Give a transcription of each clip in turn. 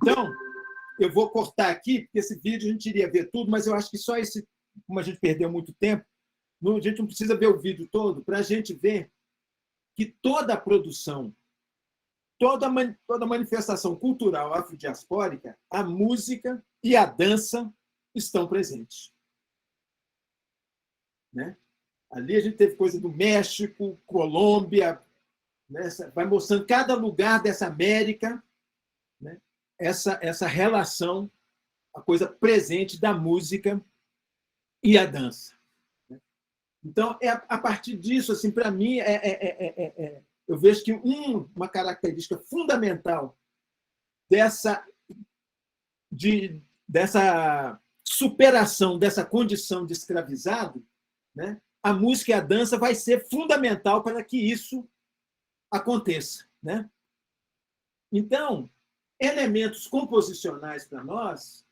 Então, eu vou cortar aqui, porque esse vídeo a gente iria ver tudo, mas eu acho que só esse, como a gente perdeu muito tempo, a gente não precisa ver o vídeo todo para a gente ver que toda a produção, toda manifestação cultural afrodiaspórica, a música e a dança estão presentes. Né? Ali a gente teve coisa do México, Colômbia, né? Vai mostrando cada lugar dessa América, né? essa relação, a coisa presente da música e a dança. Então, a partir disso, assim, para mim, eu vejo que uma característica fundamental dessa superação dessa condição de escravizado, né, a música e a dança vai ser fundamental para que isso aconteça. Né? Então, elementos composicionais para nós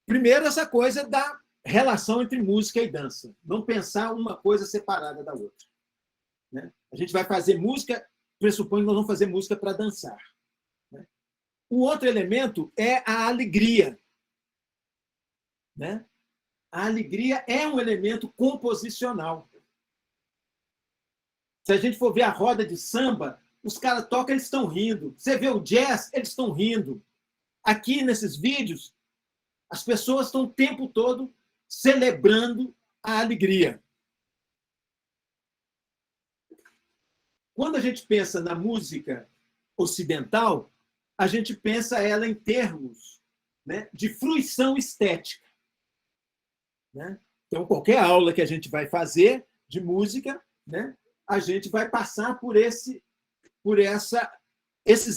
primeiro, essa coisa da relação entre música e dança. Não pensar uma coisa separada da outra. Né? A gente vai fazer música, pressupõe que nós vamos fazer música para dançar. Né? O outro elemento é a alegria. Né? A alegria é um elemento composicional. Se a gente for ver a roda de samba, os caras tocam, eles estão rindo. Você vê o jazz, eles estão rindo. Aqui, nesses vídeos, as pessoas estão o tempo todo celebrando a alegria. Quando a gente pensa na música ocidental, a gente pensa ela em termos, né, de fruição estética. Né? Então, qualquer aula que a gente vai fazer de música, né, a gente vai passar por esses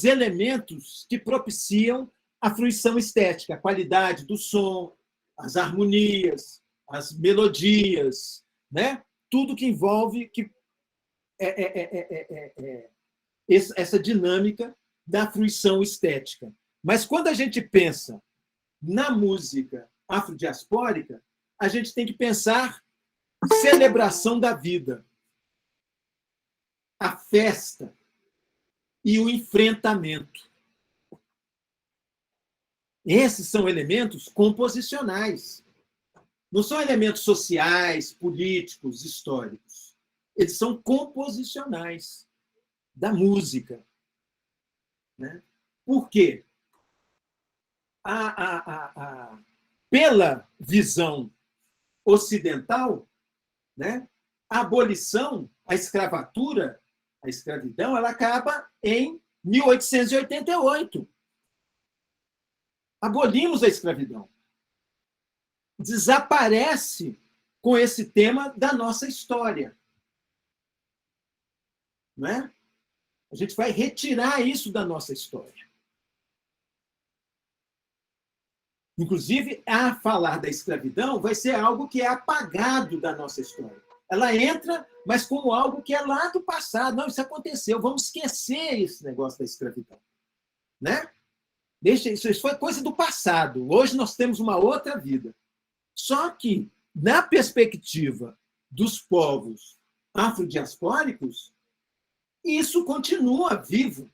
elementos que propiciam a fruição estética, a qualidade do som, as harmonias, as melodias, né? Tudo que envolve essa dinâmica da fruição estética. Mas quando a gente pensa na música afrodiaspórica, a gente tem que pensar celebração da vida, a festa e o enfrentamento. Esses são elementos composicionais. Não são elementos sociais, políticos, históricos. Eles são composicionais da música. Né? Por quê? Pela visão ocidental, né, a abolição, a escravatura, a escravidão, ela acaba em 1888. Abolimos a escravidão. Desaparece com esse tema da nossa história. Não é? A gente vai retirar isso da nossa história. Inclusive, a falar da escravidão vai ser algo que é apagado da nossa história. Ela entra, mas como algo que é lá do passado. Não, isso aconteceu, vamos esquecer esse negócio da escravidão. Né? Isso foi coisa do passado. Hoje nós temos uma outra vida. Só que, na perspectiva dos povos afrodiaspóricos, isso continua vivo.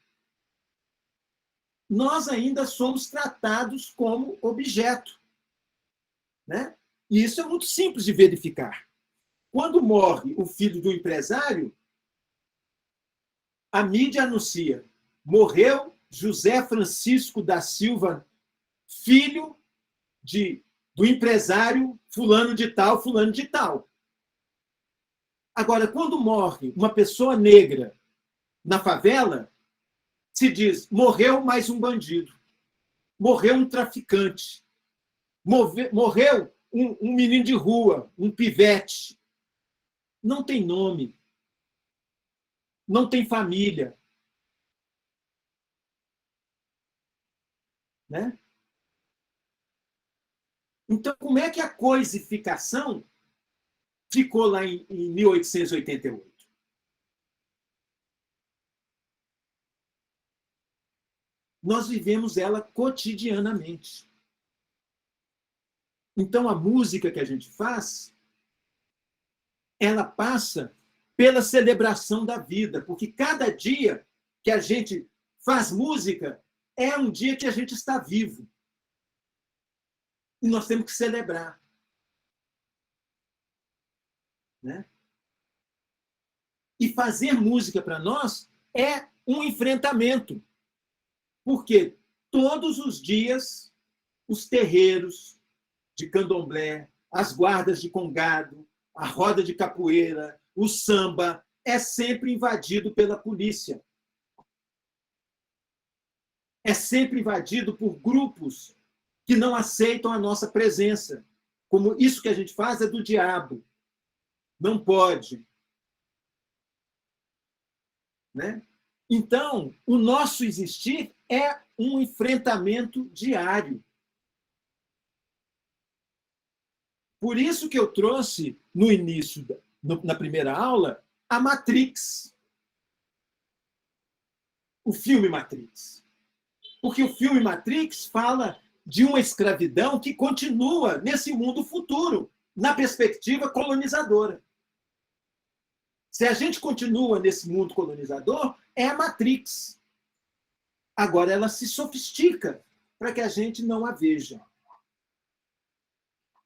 Nós ainda somos tratados como objeto. Né? E isso é muito simples de verificar. Quando morre o filho do empresário, a mídia anuncia: morreu José Francisco da Silva, filho do empresário fulano de tal, fulano de tal. Agora, quando morre uma pessoa negra na favela, se diz: morreu mais um bandido, morreu um traficante, morreu um menino de rua, um pivete. Não tem nome, não tem família. Né? Então, como é que a coisificação ficou lá em 1888? Nós vivemos ela cotidianamente. Então, a música que a gente faz, ela passa pela celebração da vida, porque cada dia que a gente faz música, é um dia que a gente está vivo. E nós temos que celebrar. Né? E fazer música para nós é um enfrentamento. Porque todos os dias os terreiros de candomblé, as guardas de congado, a roda de capoeira, o samba, é sempre invadido pela polícia. É sempre invadido por grupos que não aceitam a nossa presença. Como isso que a gente faz é do diabo. Não pode. Né? Então, o nosso existir é um enfrentamento diário. Por isso que eu trouxe, no início, na primeira aula, a Matrix. O filme Matrix. Porque o filme Matrix fala de uma escravidão que continua nesse mundo futuro, na perspectiva colonizadora. Se a gente continua nesse mundo colonizador, é a Matrix. Agora, ela se sofistica para que a gente não a veja.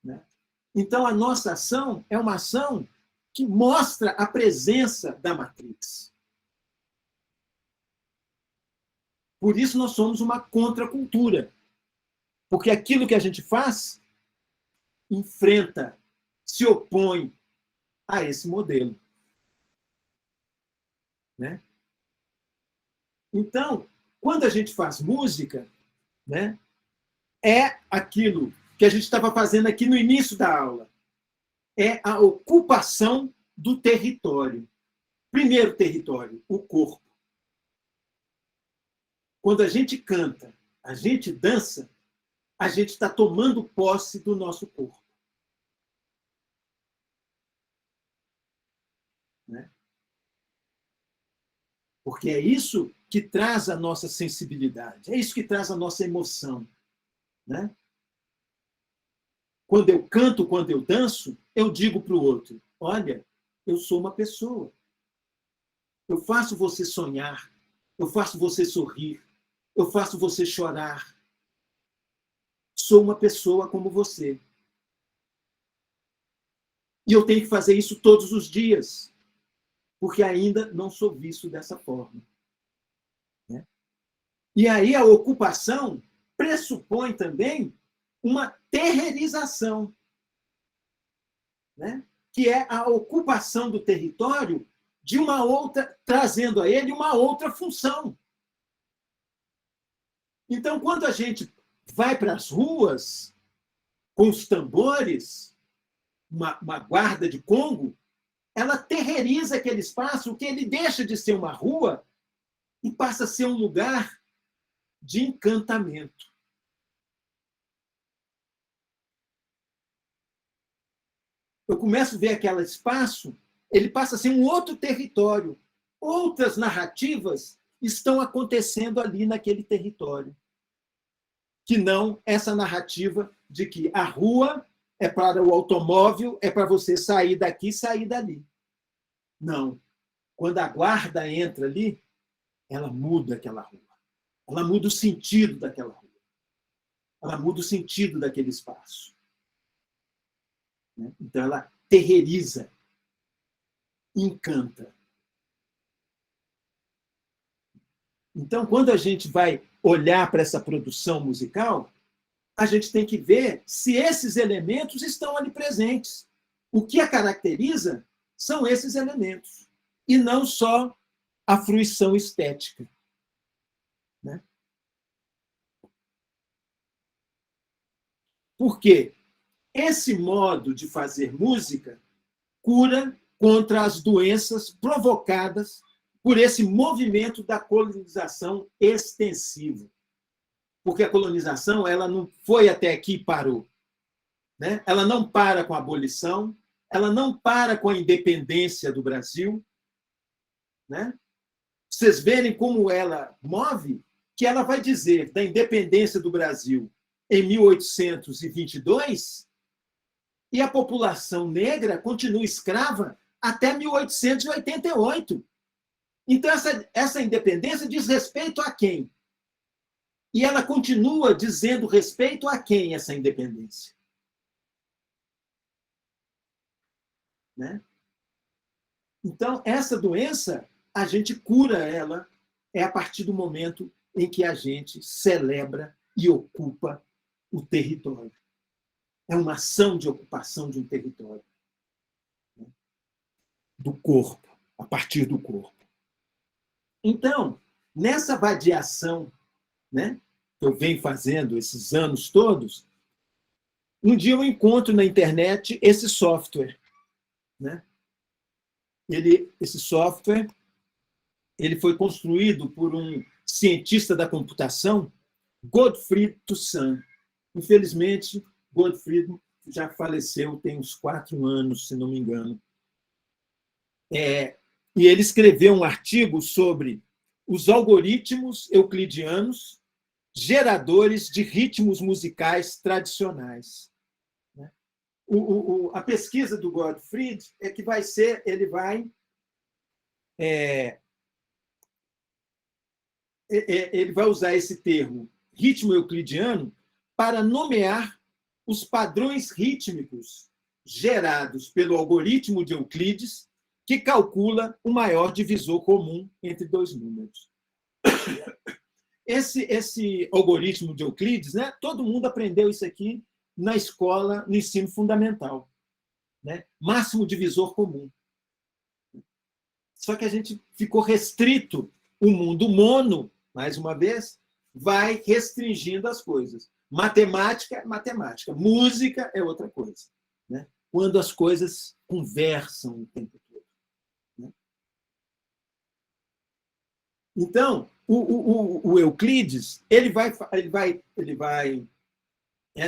Né? Então, a nossa ação é uma ação que mostra a presença da Matrix. Por isso, nós somos uma contracultura. Porque aquilo que a gente faz enfrenta, se opõe a esse modelo. Né? Então, quando a gente faz música, né, é aquilo que a gente estava fazendo aqui no início da aula. É a ocupação do território. Primeiro território, o corpo. Quando a gente canta, a gente dança, a gente está tomando posse do nosso corpo. Né? Porque é isso que traz a nossa sensibilidade, é isso que traz a nossa emoção. Né? Quando eu canto, quando eu danço, eu digo para o outro, olha, eu sou uma pessoa. Eu faço você sonhar, eu faço você sorrir, eu faço você chorar. Sou uma pessoa como você. E eu tenho que fazer isso todos os dias, porque ainda não sou visto dessa forma. Né? E aí a ocupação pressupõe também uma terreirização, né? Que é a ocupação do território de uma outra, trazendo a ele uma outra função. Então, quando a gente vai para as ruas com os tambores, uma guarda de Congo, ela terreiriza aquele espaço, que ele deixa de ser uma rua e passa a ser um lugar de encantamento. Eu começo a ver aquele espaço, ele passa a ser um outro território. Outras narrativas estão acontecendo ali naquele território. Que não essa narrativa de que a rua é para o automóvel, é para você sair daqui e sair dali. Não. Quando a guarda entra ali, ela muda aquela rua. Ela muda o sentido daquela rua. Ela muda o sentido daquele espaço. Então, ela terreiriza, encanta. Então, quando a gente vai olhar para essa produção musical, a gente tem que ver se esses elementos estão ali presentes. O que a caracteriza são esses elementos, e não só a fruição estética. Né? Por quê? Esse modo de fazer música cura contra as doenças provocadas por esse movimento da colonização extensiva. Porque a colonização ela não foi até aqui e parou. Né? Ela não para com a abolição, ela não para com a independência do Brasil. Né? Vocês verem como ela move, que ela vai dizer da independência do Brasil em 1822 e a população negra continua escrava até 1888. Então, essa independência diz respeito a quem? E ela continua dizendo respeito a quem essa independência? Né? Então, essa doença, a gente cura ela a partir do momento em que a gente celebra e ocupa o território. É uma ação de ocupação de um território. Né? Do corpo, a partir do corpo. Então, nessa vadiação, né, que eu venho fazendo esses anos todos, um dia eu encontro na internet esse software. Né? Esse software ele foi construído por um cientista da computação, Gottfried Toussaint. Infelizmente, Gottfried já faleceu tem uns 4 anos, se não me engano. E ele escreveu um artigo sobre os algoritmos euclidianos geradores de ritmos musicais tradicionais. A pesquisa do Gottfried é que ele vai usar esse termo ritmo euclidiano para nomear os padrões rítmicos gerados pelo algoritmo de Euclides, que calcula o maior divisor comum entre 2 números. Esse algoritmo de Euclides, né, todo mundo aprendeu isso aqui na escola, no ensino fundamental. Né? Máximo divisor comum. Só que a gente ficou restrito. O mundo mono, mais uma vez, vai restringindo as coisas. Matemática é matemática. Música é outra coisa. Né? Quando as coisas conversam o tempo todo. Né? Então, o Euclides, ele vai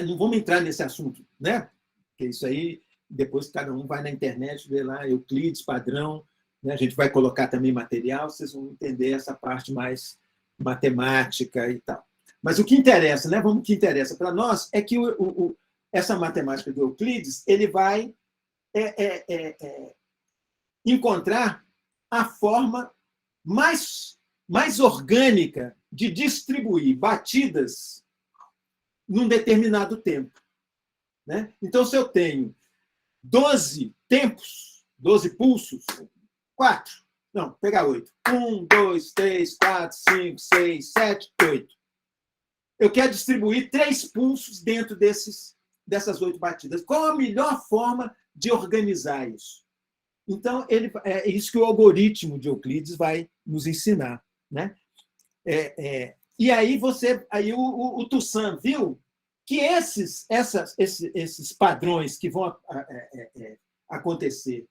não vamos entrar nesse assunto, né? Porque isso aí, depois cada um vai na internet, vê lá Euclides, padrão, né? A gente vai colocar também material, vocês vão entender essa parte mais matemática e tal. Mas o que interessa, né? O que interessa para nós é que essa matemática do Euclides ele vai encontrar a forma mais orgânica de distribuir batidas num determinado tempo. Né? Então, se eu tenho 12 tempos, 12 pulsos, 4, não, pegar 8. 1, 2, 3, 4, 5, 6, 7, 8. Eu quero distribuir 3 pulsos dentro dessas 8 batidas. Qual a melhor forma de organizar isso? Então, é isso que o algoritmo de Euclides vai nos ensinar. Né? E aí o Toussaint viu que esses padrões que vão acontecer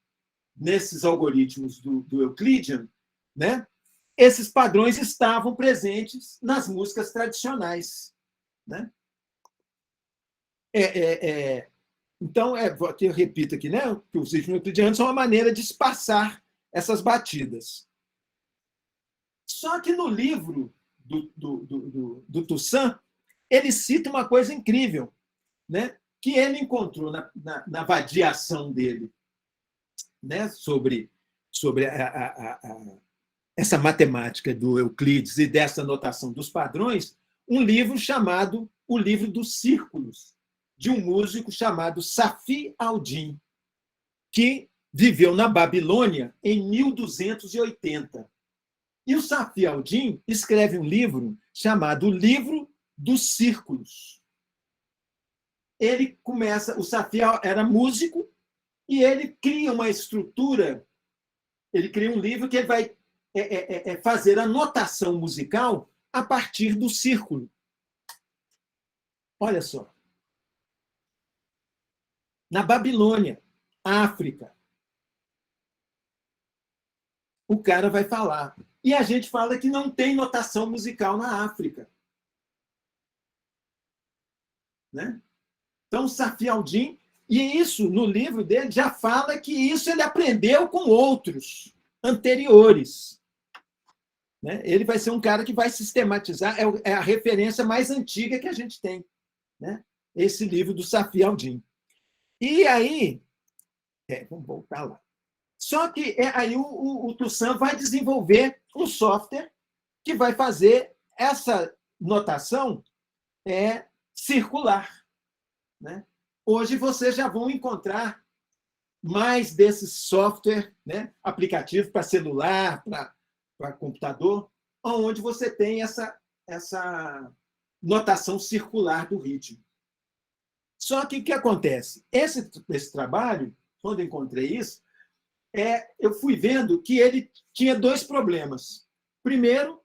nesses algoritmos do Euclidean, né, esses padrões estavam presentes nas músicas tradicionais. Né? Então, eu repito aqui, né, que os ritmos euclidianos são uma maneira de espaçar essas batidas. Só que no livro do Toussaint, ele cita uma coisa incrível, né? Que ele encontrou na vadiação dele, né? sobre essa matemática do Euclides e dessa notação dos padrões, um livro chamado O Livro dos Círculos, de um músico chamado Safi al-Din, que viveu na Babilônia em 1280. E o Safi al-Din escreve um livro chamado O Livro dos Círculos. O Safi era músico e ele cria uma estrutura, ele cria um livro que ele vai fazer a notação musical a partir do círculo. Olha só. Na Babilônia, África, o cara vai falar. E a gente fala que não tem notação musical na África. Né? Então, Safi al-Din, e isso, no livro dele, já fala que isso ele aprendeu com outros anteriores. Né? Ele vai ser um cara que vai sistematizar, é a referência mais antiga que a gente tem. Né? Esse livro do Safi al-Din. E aí, vamos voltar lá. Só que aí o Toussaint vai desenvolver um software que vai fazer notação circular, né? Hoje vocês já vão encontrar mais desses software, né, aplicativo para celular, para computador, onde você tem essa notação circular do ritmo. Só que o que acontece? Esse trabalho, quando eu encontrei isso, eu fui vendo que ele tinha dois problemas. Primeiro,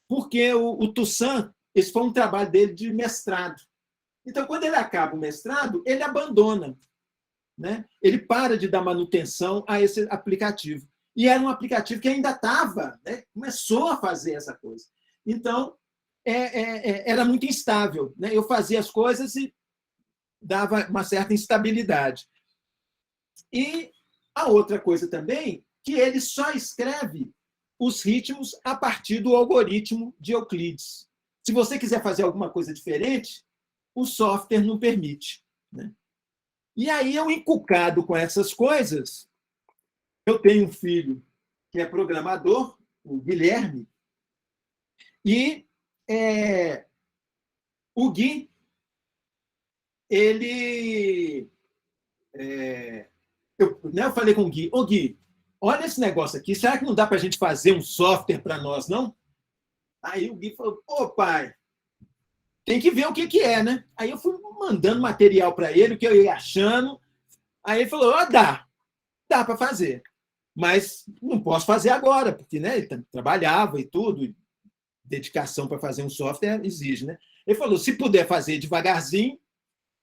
porque o Toussaint, esse foi um trabalho dele de mestrado. Então, quando ele acaba o mestrado, ele abandona, né? Ele para de dar manutenção a esse aplicativo. E era um aplicativo que ainda estava, né? Começou a fazer essa coisa. Então, era muito instável, né? Eu fazia as coisas e dava uma certa instabilidade. E a outra coisa também, que ele só escreve os ritmos a partir do algoritmo de Euclides. Se você quiser fazer alguma coisa diferente, o software não permite, né? E aí, eu encucado com essas coisas, eu tenho um filho que é programador, o Guilherme, e o Gui, ele... eu falei com o Gui, ô Gui, olha esse negócio aqui, será que não dá para a gente fazer um software para nós, não? Aí o Gui falou, pô, pai, tem que ver o que é, né? Aí eu fui mandando material para ele, o que eu ia achando. Aí ele falou, dá para fazer. Mas não posso fazer agora, porque, né, ele trabalhava e tudo, e dedicação para fazer um software exige, né? Ele falou, se puder fazer devagarzinho,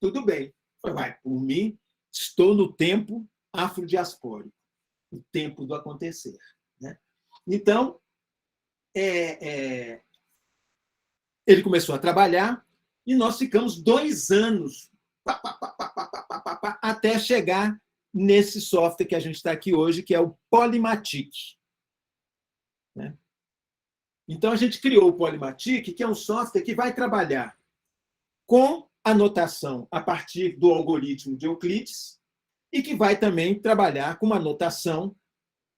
tudo bem. Eu falei, vai, por mim, estou no tempo afrodiaspórico, o tempo do acontecer, né? Então, ele começou a trabalhar e nós ficamos 2 anos até chegar nesse software que a gente está aqui hoje, que é o Polymatic, né? Então, a gente criou o Polymatic, que é um software que vai trabalhar com a notação a partir do algoritmo de Euclides e que vai também trabalhar com uma notação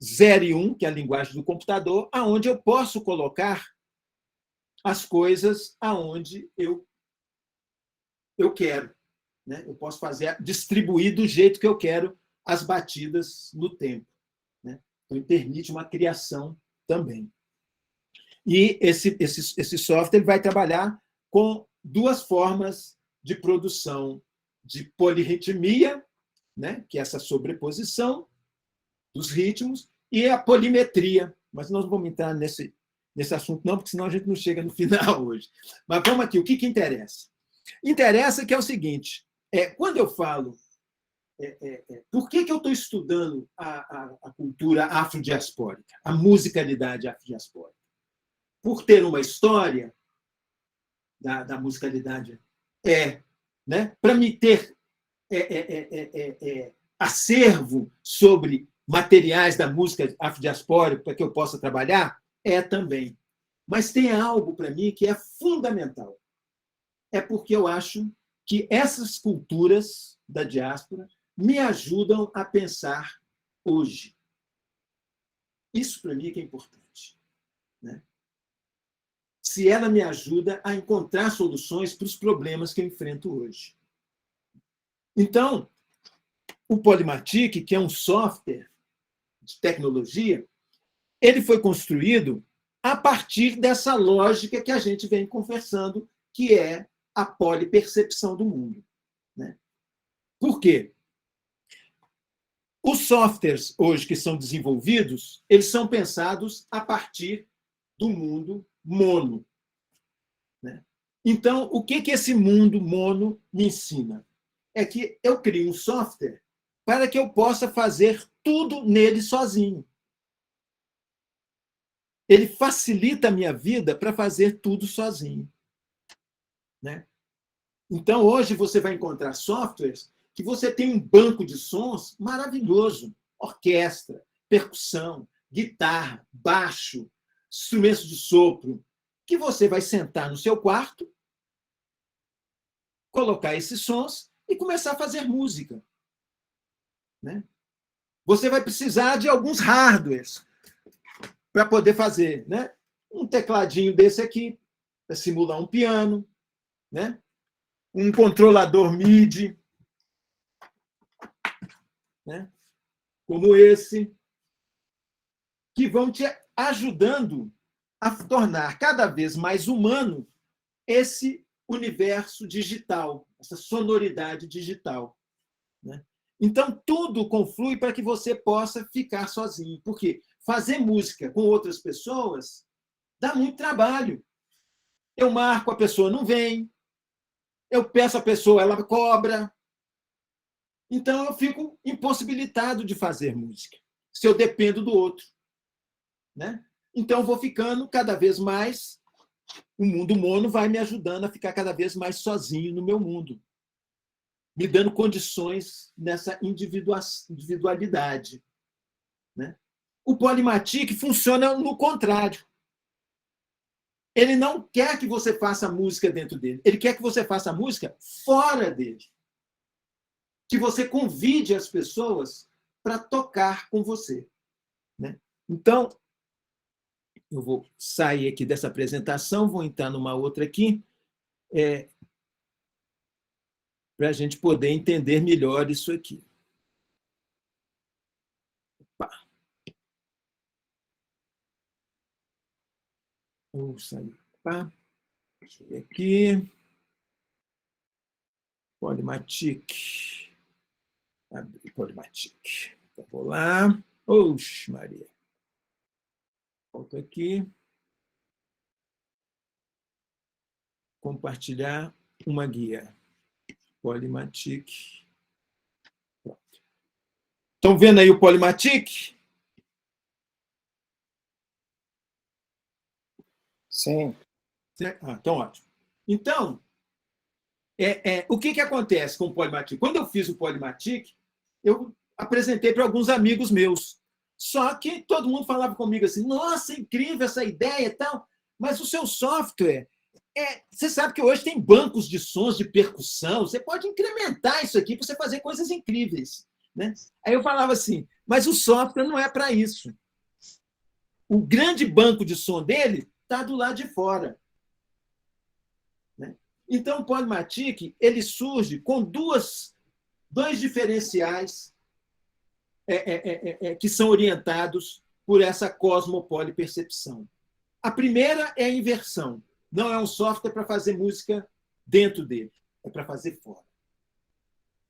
0 e 1, que é a linguagem do computador, aonde eu posso colocar as coisas aonde eu quero, né? Eu posso distribuir do jeito que eu quero as batidas no tempo, né? Então, permite uma criação também. E esse software vai trabalhar com 2 formas de produção de polirritmia, né? Que é essa sobreposição dos ritmos, e a polimetria. Mas nós não vamos entrar nesse assunto, não, porque senão a gente não chega no final hoje. Mas vamos aqui, o que interessa? Interessa que é o seguinte, quando eu falo por que eu estou estudando a cultura afrodiaspórica, a musicalidade afrodiaspórica? Por ter uma história da musicalidade, né? Para me ter acervo sobre materiais da música afrodiaspórica para que eu possa trabalhar, também. Mas tem algo para mim que é fundamental. É porque eu acho que essas culturas da diáspora me ajudam a pensar hoje. Isso, para mim, é que é importante, né? Se ela me ajuda a encontrar soluções para os problemas que eu enfrento hoje. Então, o Polymatic, que é um software de tecnologia, ele foi construído a partir dessa lógica que a gente vem conversando, que é a polipercepção do mundo, né? Por quê? Os softwares hoje que são desenvolvidos, eles são pensados a partir do mundo mono, né? Então, o que esse mundo mono me ensina? É que eu crio um software para que eu possa fazer tudo nele sozinho. Ele facilita a minha vida para fazer tudo sozinho, né? Então, hoje você vai encontrar softwares que você tem um banco de sons maravilhoso, orquestra, percussão, guitarra, baixo, instrumentos de sopro, que você vai sentar no seu quarto, colocar esses sons e começar a fazer música, né? Você vai precisar de alguns hardwares para poder fazer, né? Um tecladinho desse aqui, para simular um piano, né? Um controlador MIDI, né? Como esse, que vão te ajudando a tornar cada vez mais humano esse universo digital, essa sonoridade digital, né? Então, tudo conflui para que você possa ficar sozinho. Porque fazer música com outras pessoas dá muito trabalho. Eu marco, a pessoa não vem. Eu peço a pessoa, ela cobra. Então, eu fico impossibilitado de fazer música, se eu dependo do outro, né? Então, eu vou ficando cada vez mais... O mundo mono vai me ajudando a ficar cada vez mais sozinho no meu mundo, me dando condições nessa individualidade, né? O Polymatic funciona no contrário. Ele não quer que você faça música dentro dele, ele quer que você faça música fora dele. Que você convide as pessoas para tocar com você, né? Então, eu vou sair aqui dessa apresentação, vou entrar numa outra aqui, para a gente poder entender melhor isso aqui. Opa. Vou sair. Opa. Deixa eu ver aqui. Polymatic. Abrir Polymatic. Vou lá. Oxe, Maria. Volto aqui. Compartilhar uma guia. Polymatic. Pronto. Estão vendo aí o Polymatic? Sim. Então, ótimo. Então, o que acontece com o Polymatic? Quando eu fiz o Polymatic, eu apresentei para alguns amigos meus. Só que todo mundo falava comigo assim, nossa, incrível essa ideia e tal, mas o seu software... Você sabe que hoje tem bancos de sons de percussão, você pode incrementar isso aqui para você fazer coisas incríveis, né? Aí eu falava assim, mas o software não é para isso. O grande banco de som dele está do lado de fora, né? Então, o Polymatic ele surge com dois diferenciais que são orientados por essa cosmopolipercepção. A primeira é a inversão. Não é um software para fazer música dentro dele, é para fazer fora.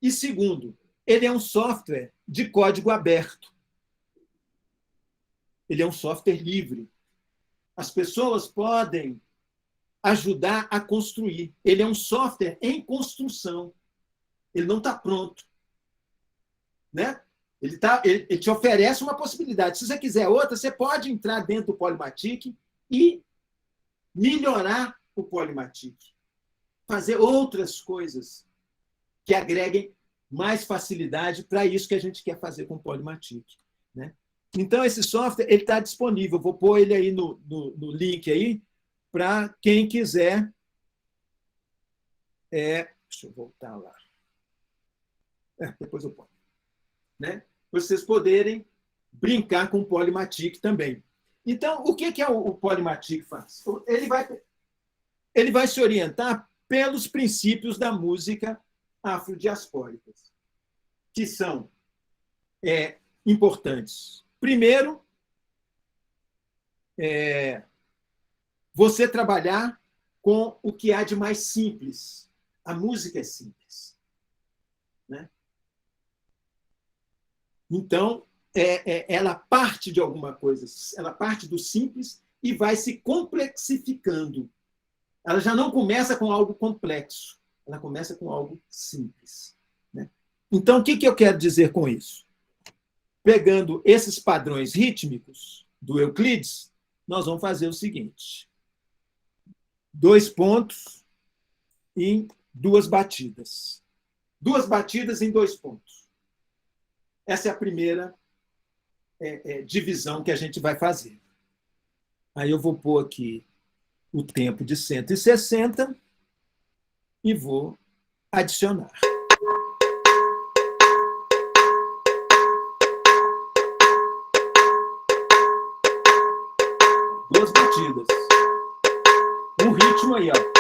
E segundo, ele é um software de código aberto. Ele é um software livre. As pessoas podem ajudar a construir. Ele é um software em construção. Ele não está pronto, né? Ele te oferece uma possibilidade. Se você quiser outra, você pode entrar dentro do Polymatic e melhorar o Polymatic, fazer outras coisas que agreguem mais facilidade para isso que a gente quer fazer com o Polymatic, né? Então, esse software está disponível. Vou pôr ele aí no link aí para quem quiser. Deixa eu voltar lá. Depois eu ponho, né? Vocês poderem brincar com o Polymatic também. Então, o que o Polymatic faz? Ele vai se orientar pelos princípios da música afrodiaspórica, que são importantes. Primeiro, você trabalhar com o que há de mais simples. A música é simples, né? Então, ela parte de alguma coisa, ela parte do simples e vai se complexificando. Ela já não começa com algo complexo, ela começa com algo simples, né? Então, o que eu quero dizer com isso? Pegando esses padrões rítmicos do Euclides, nós vamos fazer o seguinte: 2 pontos em 2 batidas. 2 batidas em 2 pontos. Essa é a primeira divisão que a gente vai fazer. Aí eu vou pôr aqui o tempo de 160 e vou adicionar. Duas batidas. um ritmo aí, ó.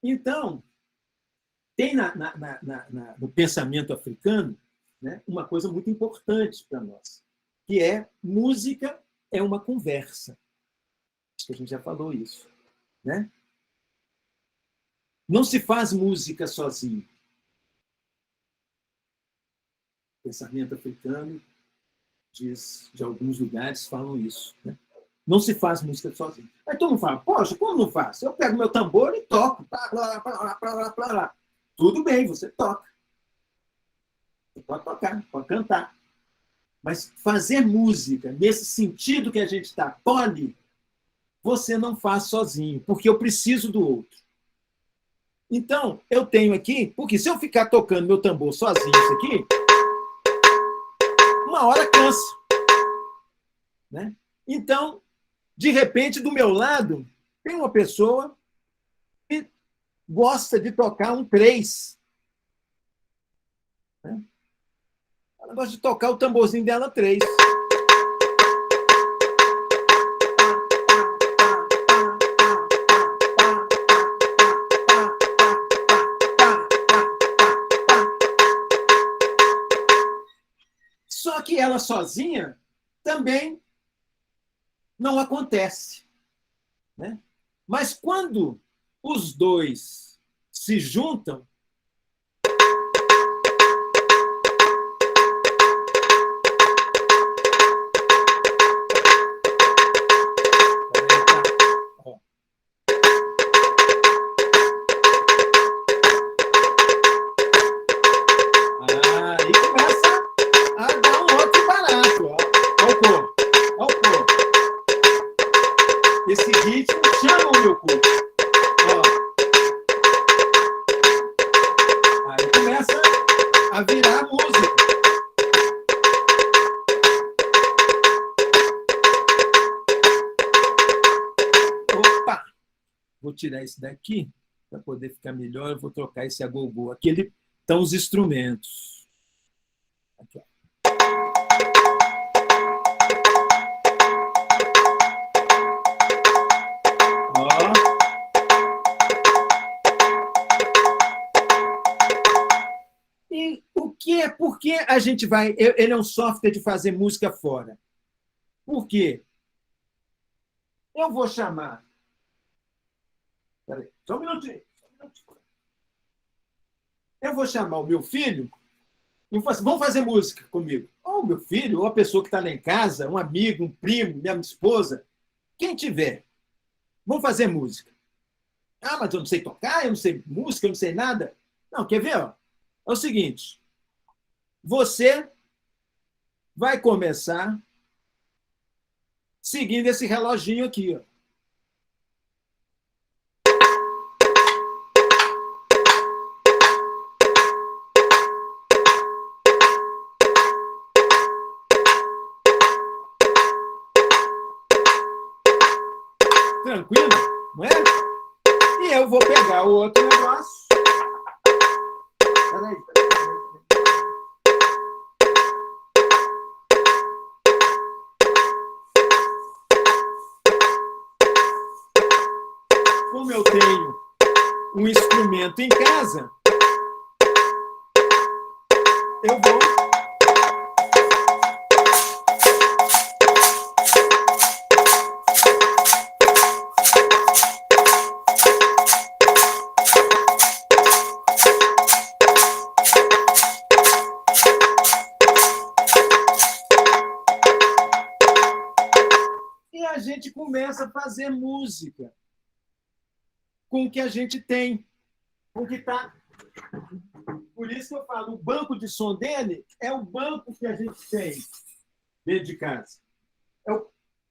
Então, tem no pensamento africano, né, uma coisa muito importante para nós, que é música é uma conversa. Acho que a gente já falou isso, né? Não se faz música sozinho. O pensamento africano diz, de alguns lugares falam isso, né? Não se faz música sozinho. Aí todo mundo fala, poxa, como não faz? Eu pego meu tambor e toco. Plá, plá, plá, plá, plá, plá. Tudo bem, você toca. Você pode tocar, pode cantar. Mas fazer música, nesse sentido que a gente está, poli, você não faz sozinho, porque eu preciso do outro. Então, eu tenho aqui, porque se eu ficar tocando meu tambor sozinho, isso aqui, uma hora cansa. Né? Então, de repente, do meu lado, tem uma pessoa que gosta de tocar um 3. Né? Ela gosta de tocar o tamborzinho dela 3. Só que ela sozinha também não acontece. Né? Mas quando os dois se juntam, aí começa a dar um outro barato. Olha o corpo. Olha o corpo. Esse ritmo chama o meu corpo. Aí começa a virar música. Opa! Vou tirar esse daqui para poder ficar melhor. Eu vou trocar esse agogô. Aqui estão os instrumentos. Aqui, ó. E o que é? Por que a gente vai... Ele é um software de fazer música fora. Por quê? Eu vou chamar... Peraí, só um minutinho. Eu vou chamar o meu filho e vou assim, vamos fazer música comigo. Ou o meu filho, ou a pessoa que está lá em casa, um amigo, um primo, minha esposa, quem tiver. Vamos fazer música. Ah, mas eu não sei tocar, eu não sei música, eu não sei nada. Não, quer ver? Ó? É o seguinte, você vai começar seguindo esse reloginho aqui. Ó. Tranquilo? Não é? E eu vou pegar o outro negócio. Peraí. Como eu tenho um instrumento em casa, eu vou... E a gente começa a fazer música com o que a gente tem, com o que está... Por isso que eu falo, o banco de som dele é o banco que a gente tem dentro de casa.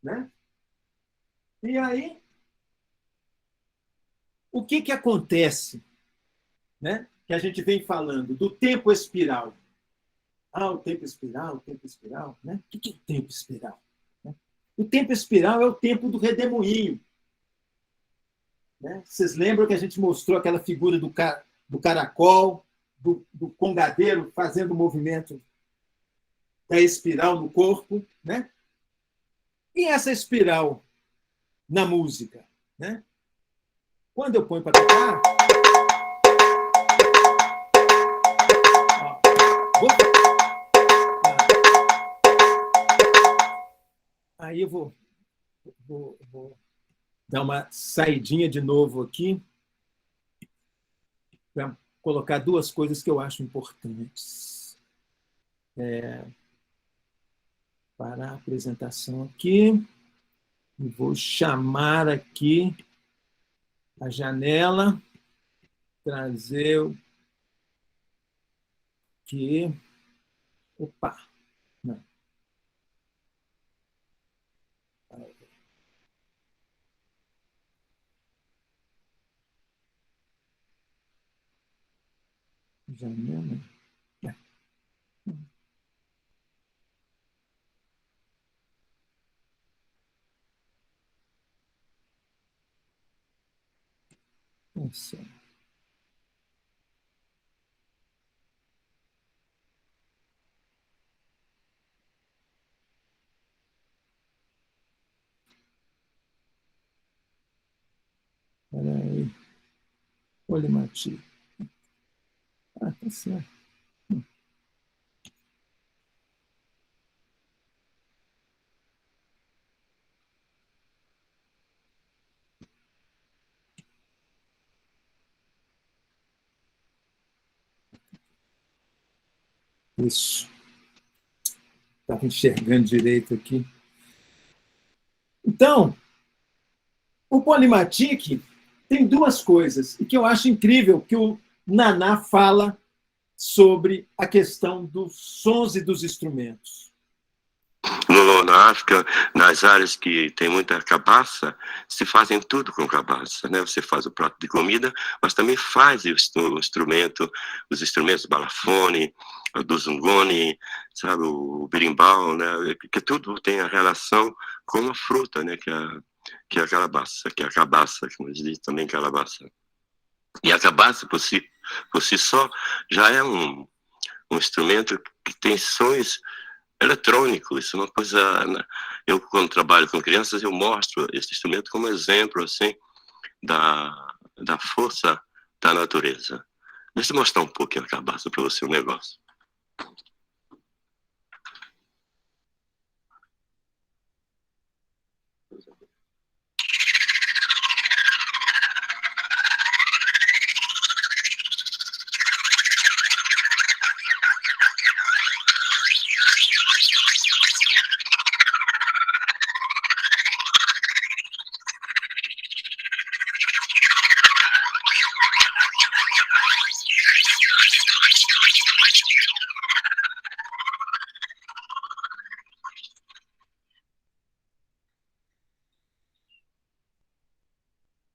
Né? E aí, o que acontece? Né? Que a gente vem falando do tempo espiral. Ah, o tempo espiral, o tempo espiral. Né? O que é o tempo espiral? O tempo espiral é o tempo do redemoinho. Né? Vocês lembram que a gente mostrou aquela figura do caracol, do congadeiro fazendo o movimento da espiral no corpo, né? E essa espiral na música, né? Quando eu ponho para tocar, aí eu vou dar uma saidinha de novo aqui para colocar duas coisas que eu acho importantes. Para a apresentação aqui, e vou chamar aqui a janela, trazer aqui. Opa! Não. Janela. Nossa. Espera aí. Polimati. Ah, tá certo. Isso. Estava enxergando direito aqui. Então, o Polymatic tem duas coisas, e que eu acho incrível que o Naná fala sobre a questão dos sons e dos instrumentos. Na África, nas áreas que tem muita cabaça, se fazem tudo com cabaça, né? Você faz o prato de comida, mas também faz o instrumento, os instrumentos, balafone, do zungone, sabe, o berimbau, né? Que tudo tem a relação com a fruta, né? Que é a calabaça, como diz também calabaça. E a cabaça, por si só, já é um instrumento que tem sons eletrônicos. Isso é uma coisa, né? Eu, quando trabalho com crianças, eu mostro esse instrumento como exemplo, assim, da força da natureza. Deixa eu mostrar um pouquinho a cabaça para você, o negócio.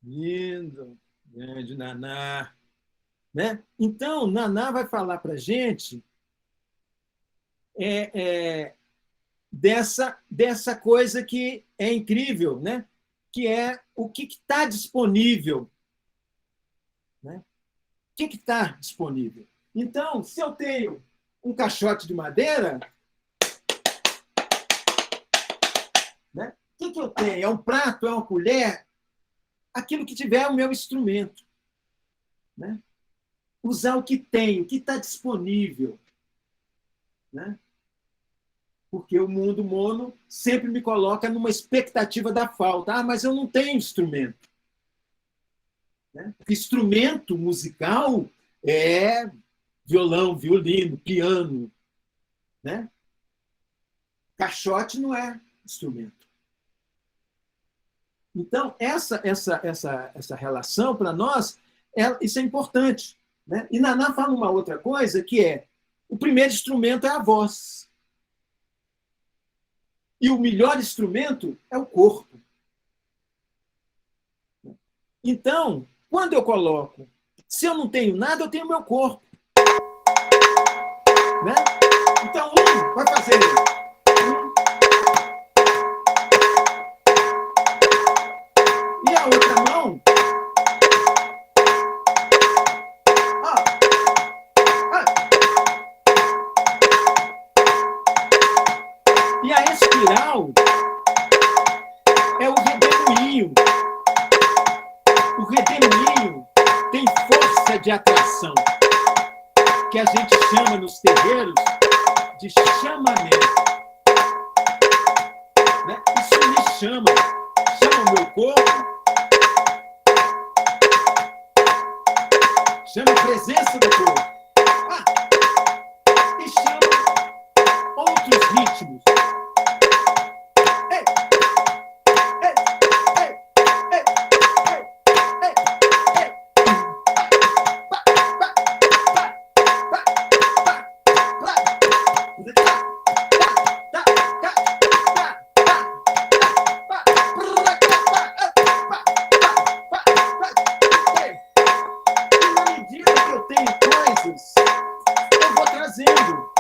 Lindo, grande Naná. Né? Então, Naná vai falar para a gente dessa coisa que é incrível, né? Que é o que está disponível. Né? O que está disponível? Então, se eu tenho um caixote de madeira, né? O que eu tenho? É um prato? É uma colher? Aquilo que tiver é o meu instrumento. Né? Usar o que tem, o que está disponível. Né? Porque o mundo mono sempre me coloca numa expectativa da falta. Ah, mas eu não tenho instrumento. Né? Instrumento musical é violão, violino, piano. Né? Caixote não é instrumento. Então, essa relação, para nós, isso é importante. Né? E Naná fala uma outra coisa, que é o primeiro instrumento é a voz. E o melhor instrumento é o corpo. Então, quando eu coloco, se eu não tenho nada, eu tenho meu corpo. Né? Então, vai fazer e a outra mão, E a espiral é o redemoinho. O redemoinho tem força de atração, que a gente chama nos terreiros de chamamento. Né? Isso me chama o meu corpo, chama a presença do corpo. E chama outros ritmos. Ei, ei, ei, ei, ei, ei, ei. Pá, pá, pá, pá, pá, pá. Tá, tá, tá, tá, tá, tá. E na medida que eu tenho coisas, eu vou trazendo.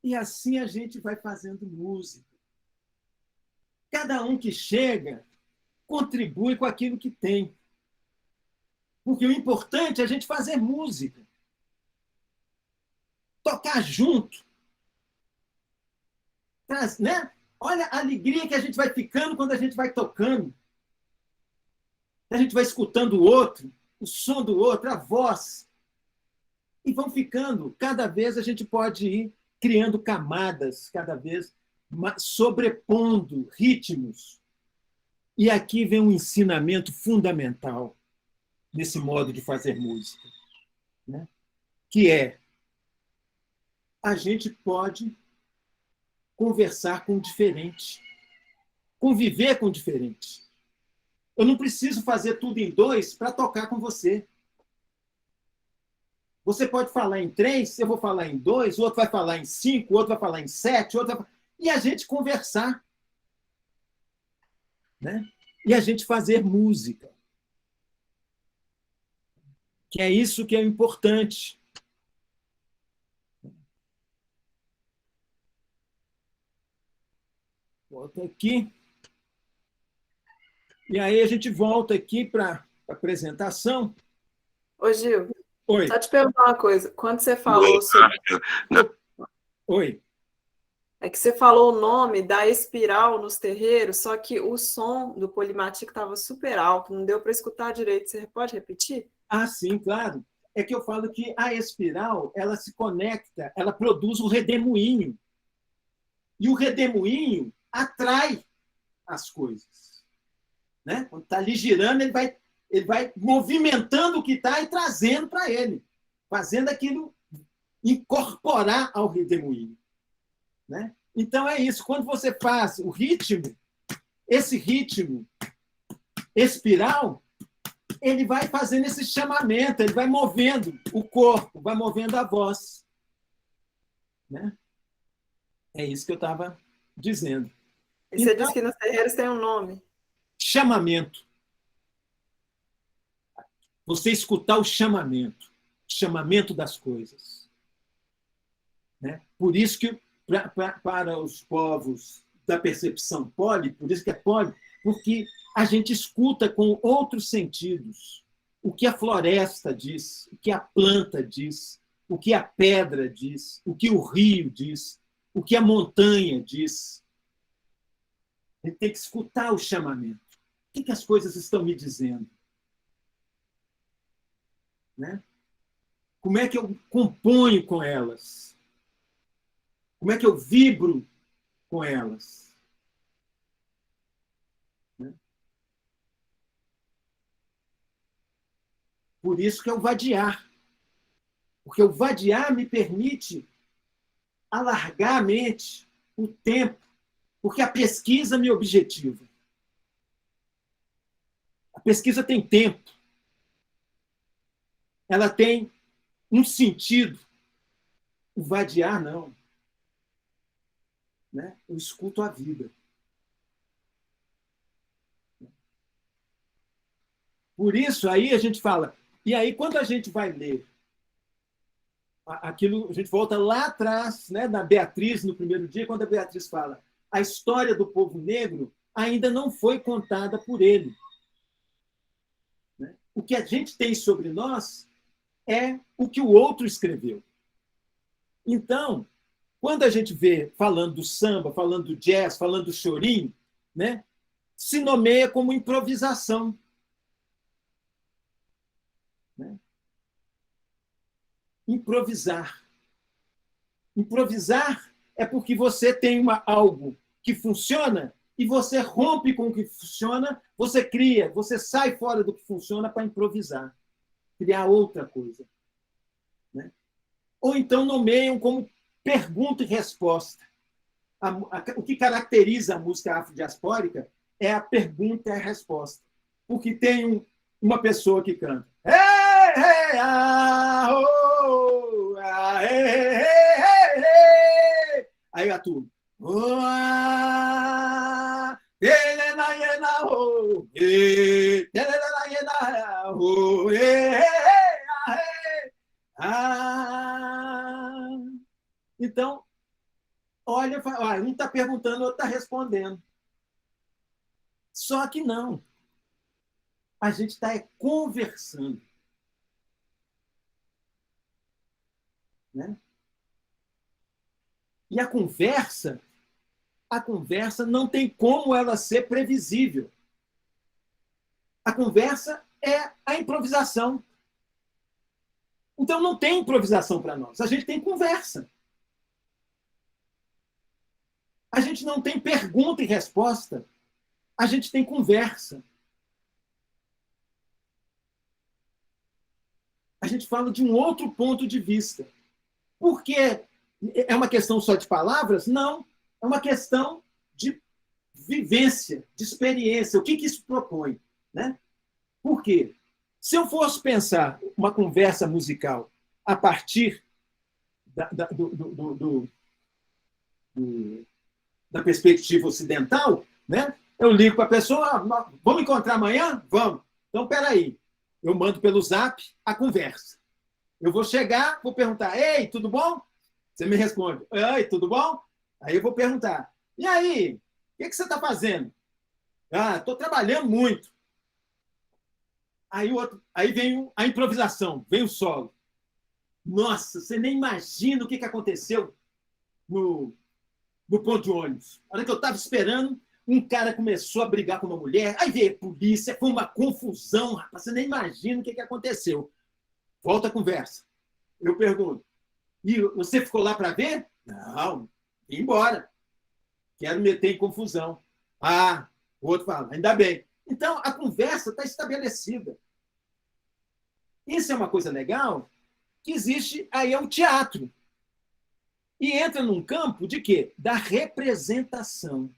E assim a gente vai fazendo música. Cada um que chega contribui com aquilo que tem. Porque o importante é a gente fazer música. Tocar junto. Né? Olha a alegria que a gente vai ficando quando a gente vai tocando. A gente vai escutando o outro, o som do outro, a voz. E vão ficando. Cada vez a gente pode ir criando camadas, cada vez sobrepondo ritmos. E aqui vem um ensinamento fundamental nesse modo de fazer música, né? Que é: a gente pode conversar com o diferente, conviver com o diferente. Eu não preciso fazer tudo em dois para tocar com você. Você pode falar em 3, eu vou falar em 2, o outro vai falar em 5, o outro vai falar em 7, e a gente conversar. Né? E a gente fazer música. Que é isso que é importante. Volta aqui. E aí a gente volta aqui para a apresentação. Ô, Gil. Oi. Só te perguntar uma coisa. Quando você falou sobre... Oi. É que você falou o nome da espiral nos terreiros, só que o som do Polimatico estava super alto, não deu para escutar direito. Você pode repetir? Ah, sim, claro. É que eu falo que a espiral, ela se conecta, ela produz um redemoinho. E o redemoinho atrai as coisas. Né? Quando está ali girando, ele vai movimentando o que está e trazendo para ele, fazendo aquilo incorporar ao redemoinho. Né? Então é isso. Quando você faz o ritmo, esse ritmo espiral, ele vai fazendo esse chamamento, ele vai movendo o corpo, vai movendo a voz. Né? É isso que eu estava dizendo. E você disse que nos terreiros tem um nome. Chamamento. Você escutar o chamamento das coisas. Né? Por isso que, para os povos da percepção poli, por isso que é poli, porque a gente escuta com outros sentidos o que a floresta diz, o que a planta diz, o que a pedra diz, o que o rio diz, o que a montanha diz. A gente tem que escutar o chamamento. O que as coisas estão me dizendo? Né? Como é que eu componho com elas? Como é que eu vibro com elas? Por isso que é o vadiar. Porque o vadiar me permite alargar a mente, o tempo, porque a pesquisa me objetiva. A pesquisa tem tempo. Ela tem um sentido. O vadiar, não. Né? Eu escuto a vida. Por isso, aí a gente fala... E aí, quando a gente vai ler aquilo, a gente volta lá atrás, né, da Beatriz, no primeiro dia, quando a Beatriz fala a história do povo negro ainda não foi contada por ele. Né? O que a gente tem sobre nós é o que o outro escreveu. Então, quando a gente vê falando do samba, falando do jazz, falando do chorinho, né, se nomeia como improvisação. Né? Improvisar. Improvisar é porque você tem algo que funciona e você rompe com o que funciona, você cria, você sai fora do que funciona para improvisar, criar outra coisa. Né? Ou então nomeiam como pergunta e resposta. O que caracteriza a música afrodiaspórica é a pergunta e a resposta. Porque tem uma pessoa que canta. Hey, hey, ah, oh, ah, hey, hey, hey, hey. Aí a turma. Oh, ah, então, olha, um está perguntando, o outro está respondendo. Só que não. A gente está conversando. Né? E a conversa não tem como ela ser previsível. A conversa é a improvisação. Então não tem improvisação para nós. A gente tem conversa. A gente não tem pergunta e resposta. A gente tem conversa. A gente fala de um outro ponto de vista. Por quê? É uma questão só de palavras? Não. É uma questão de vivência, de experiência. O que isso propõe? Né? Por quê? Se eu fosse pensar uma conversa musical a partir da perspectiva ocidental, né? Eu ligo para a pessoa, vamos encontrar amanhã? Vamos. Então, espera aí. Eu mando pelo Zap a conversa. Eu vou chegar, vou perguntar, ei, tudo bom? Você me responde, ei, tudo bom? Aí eu vou perguntar, e aí, o que você está fazendo? Ah, estou trabalhando muito. Aí vem a improvisação, vem o solo. Nossa, você nem imagina o que aconteceu no ponto de ônibus. A hora que eu estava esperando, um cara começou a brigar com uma mulher, aí veio a polícia, foi uma confusão, rapaz, você nem imagina o que aconteceu. Volta a conversa. Eu pergunto, e você ficou lá para ver? Não, vim embora. Quero meter em confusão. Ah, o outro fala, ainda bem. Então, a conversa está estabelecida. Isso é uma coisa legal, que existe aí é o teatro. E entra num campo de quê? Da representação.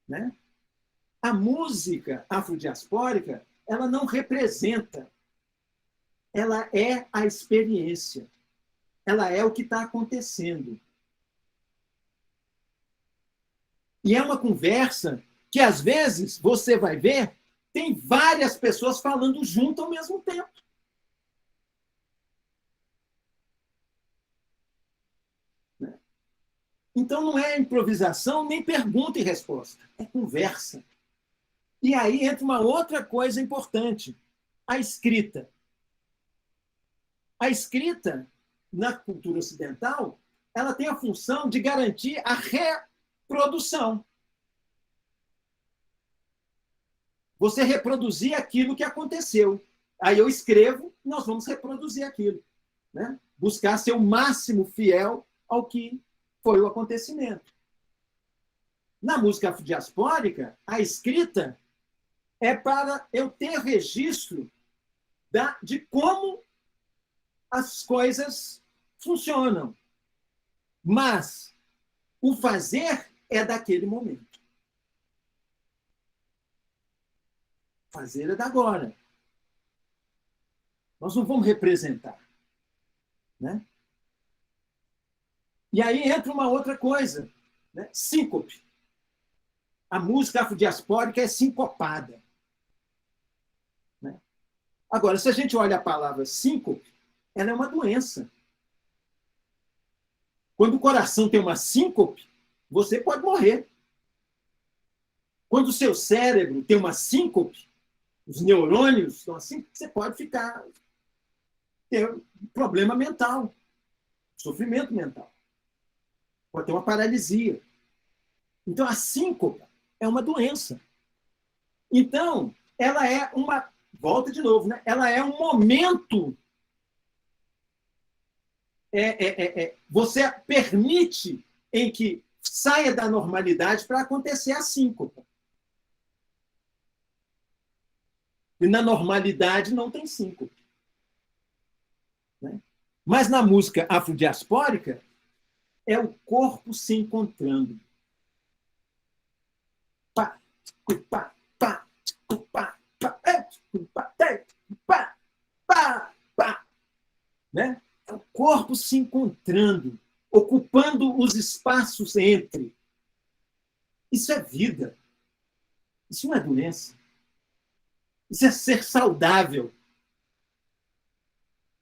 Né? A música afrodiaspórica, ela não representa. Ela é a experiência. Ela é o que está acontecendo. E é uma conversa que, às vezes, você vai ver, tem várias pessoas falando junto ao mesmo tempo. Então, não é improvisação, nem pergunta e resposta. É conversa. E aí entra uma outra coisa importante. A escrita. A escrita, na cultura ocidental, ela tem a função de garantir a reprodução. Você reproduzir aquilo que aconteceu. Aí eu escrevo, nós vamos reproduzir aquilo. Né? Buscar ser o máximo fiel ao que foi o acontecimento. Na música afrodiaspórica, a escrita é para eu ter registro de como as coisas funcionam. Mas o fazer é daquele momento. Fazer é da agora. Nós não vamos representar. Né? E aí entra uma outra coisa, né? Síncope. A música afrodiaspórica é sincopada. Né? Agora, se a gente olha a palavra síncope, ela é uma doença. Quando o coração tem uma síncope, você pode morrer. Quando o seu cérebro tem uma síncope, os neurônios estão assim, você pode ter um problema mental, sofrimento mental. Pode ter uma paralisia. Então, a síncope é uma doença. Então, ela é uma... Volta de novo, né? Ela é um momento... Você permite em que saia da normalidade para acontecer a síncope. E na normalidade não tem síncope. Né? Mas na música afrodiaspórica, é o corpo se encontrando. Pá, pá, pá, pá, pá, pá, pá, né? É o corpo se encontrando, ocupando os espaços entre. Isso é vida. Isso não é doença. Isso é ser saudável.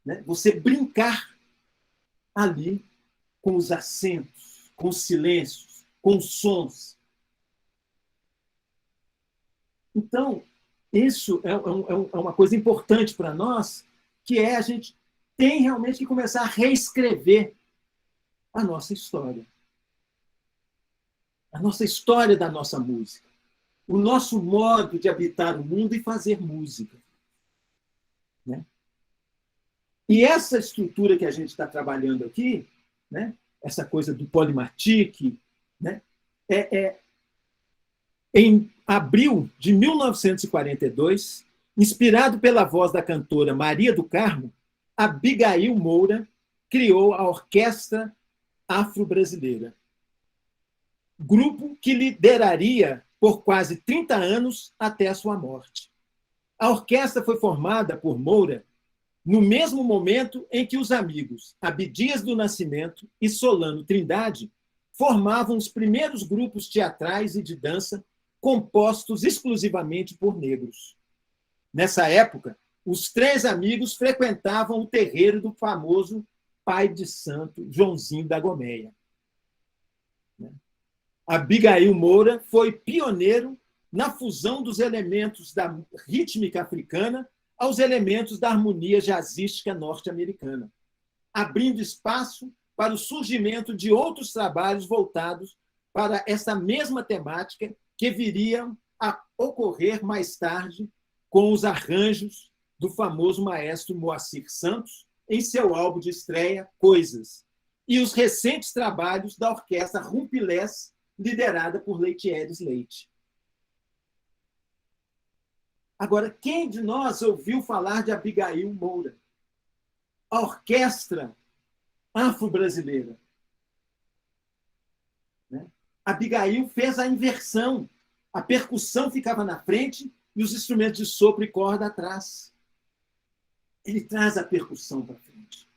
Né? Você brincar ali com os acentos, com os silêncios, com os sons. Então, isso é uma coisa importante para nós, que é a gente tem realmente que começar a reescrever a nossa história. A nossa história da nossa música. O nosso modo de habitar o mundo e fazer música. Né? E essa estrutura que a gente está trabalhando aqui, né? Essa coisa do Polymatic, né? Em abril de 1942, inspirado pela voz da cantora Maria do Carmo, Abigail Moura criou a Orquestra Afro-Brasileira, grupo que lideraria por quase 30 anos até a sua morte. A orquestra foi formada por Moura no mesmo momento em que os amigos Abdias do Nascimento e Solano Trindade formavam os primeiros grupos teatrais e de dança compostos exclusivamente por negros. Nessa época, os três amigos frequentavam o terreiro do famoso pai de santo Joãozinho da Gomeia. Abigail Moura foi pioneiro na fusão dos elementos da rítmica africana aos elementos da harmonia jazzística norte-americana, abrindo espaço para o surgimento de outros trabalhos voltados para essa mesma temática que viriam a ocorrer mais tarde com os arranjos do famoso maestro Moacir Santos em seu álbum de estreia, Coisas, e os recentes trabalhos da orquestra Rumpilés, liderada por Leitieres Leite. Agora, quem de nós ouviu falar de Abigail Moura? A orquestra afro-brasileira. Né? Abigail fez a inversão. A percussão ficava na frente e os instrumentos de sopro e corda atrás. Ele traz a percussão para frente.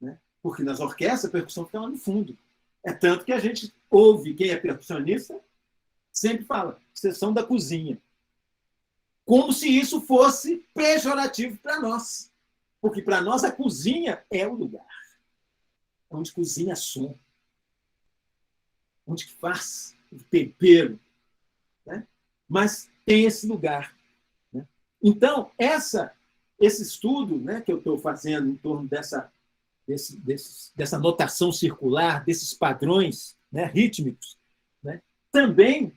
Né? Porque nas orquestras a percussão fica lá no fundo. É tanto que a gente ouve quem é percussionista sempre fala, sessão da cozinha. Como se isso fosse pejorativo para nós. Porque para nós a cozinha é o lugar onde cozinha som, onde faz o tempero. Né? Mas tem esse lugar. Né? Então, esse estudo, né, que eu estou fazendo em torno dessa notação circular, desses padrões, né, rítmicos, né, também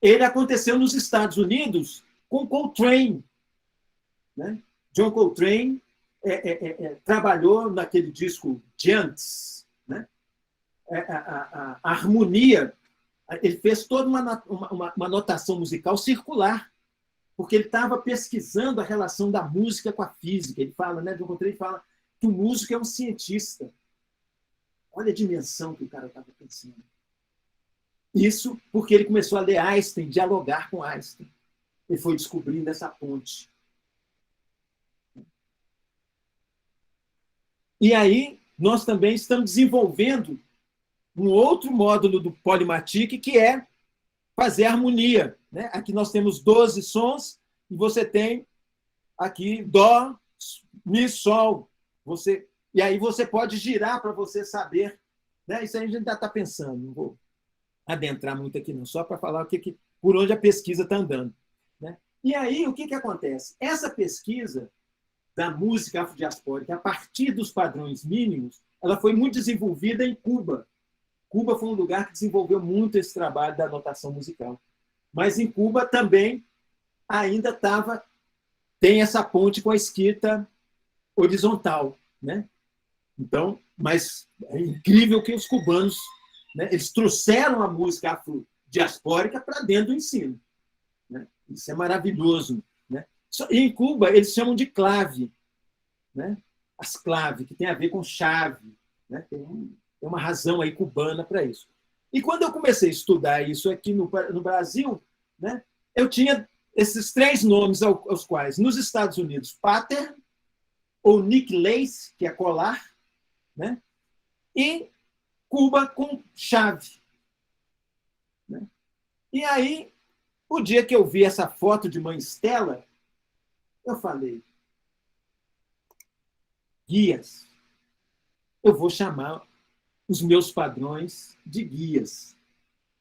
ele aconteceu nos Estados Unidos com Coltrane. Né? John Coltrane trabalhou naquele disco Giants, né? A harmonia, ele fez toda uma notação musical circular porque ele estava pesquisando a relação da música com a física. Ele fala, né, John Coltrane fala que o músico é um cientista. Olha a dimensão que o cara estava pensando. Isso porque ele começou a ler Einstein, dialogar com Einstein. Ele foi descobrindo essa ponte. E aí, nós também estamos desenvolvendo um outro módulo do Polymatic, que é fazer harmonia, né? Aqui nós temos 12 sons, e você tem aqui Dó, Mi, Sol. E aí você pode girar para você saber. Né? Isso aí a gente ainda está pensando, não vou adentrar muito aqui, não, só para falar por onde a pesquisa está andando. Né? E aí, o que acontece? Essa pesquisa da música afrodiaspórica, a partir dos padrões mínimos, ela foi muito desenvolvida em Cuba. Cuba foi um lugar que desenvolveu muito esse trabalho da notação musical. Mas em Cuba também ainda tem essa ponte com a escrita horizontal. Né? Então, mas é incrível que os cubanos, né, eles trouxeram a música afrodiaspórica para dentro do ensino. Né? Isso é maravilhoso. Né? E em Cuba, eles chamam de clave. Né? As claves, que tem a ver com chave. Né? Tem uma razão aí cubana para isso. E quando eu comecei a estudar isso aqui no Brasil, né, eu tinha esses 3 nomes aos quais, nos Estados Unidos, pattern, ou necklace, que é colar, né? E Cuba com chave. Né? E aí, o dia que eu vi essa foto de Mãe Estela, eu falei, guias, eu vou chamar os meus padrões de guias.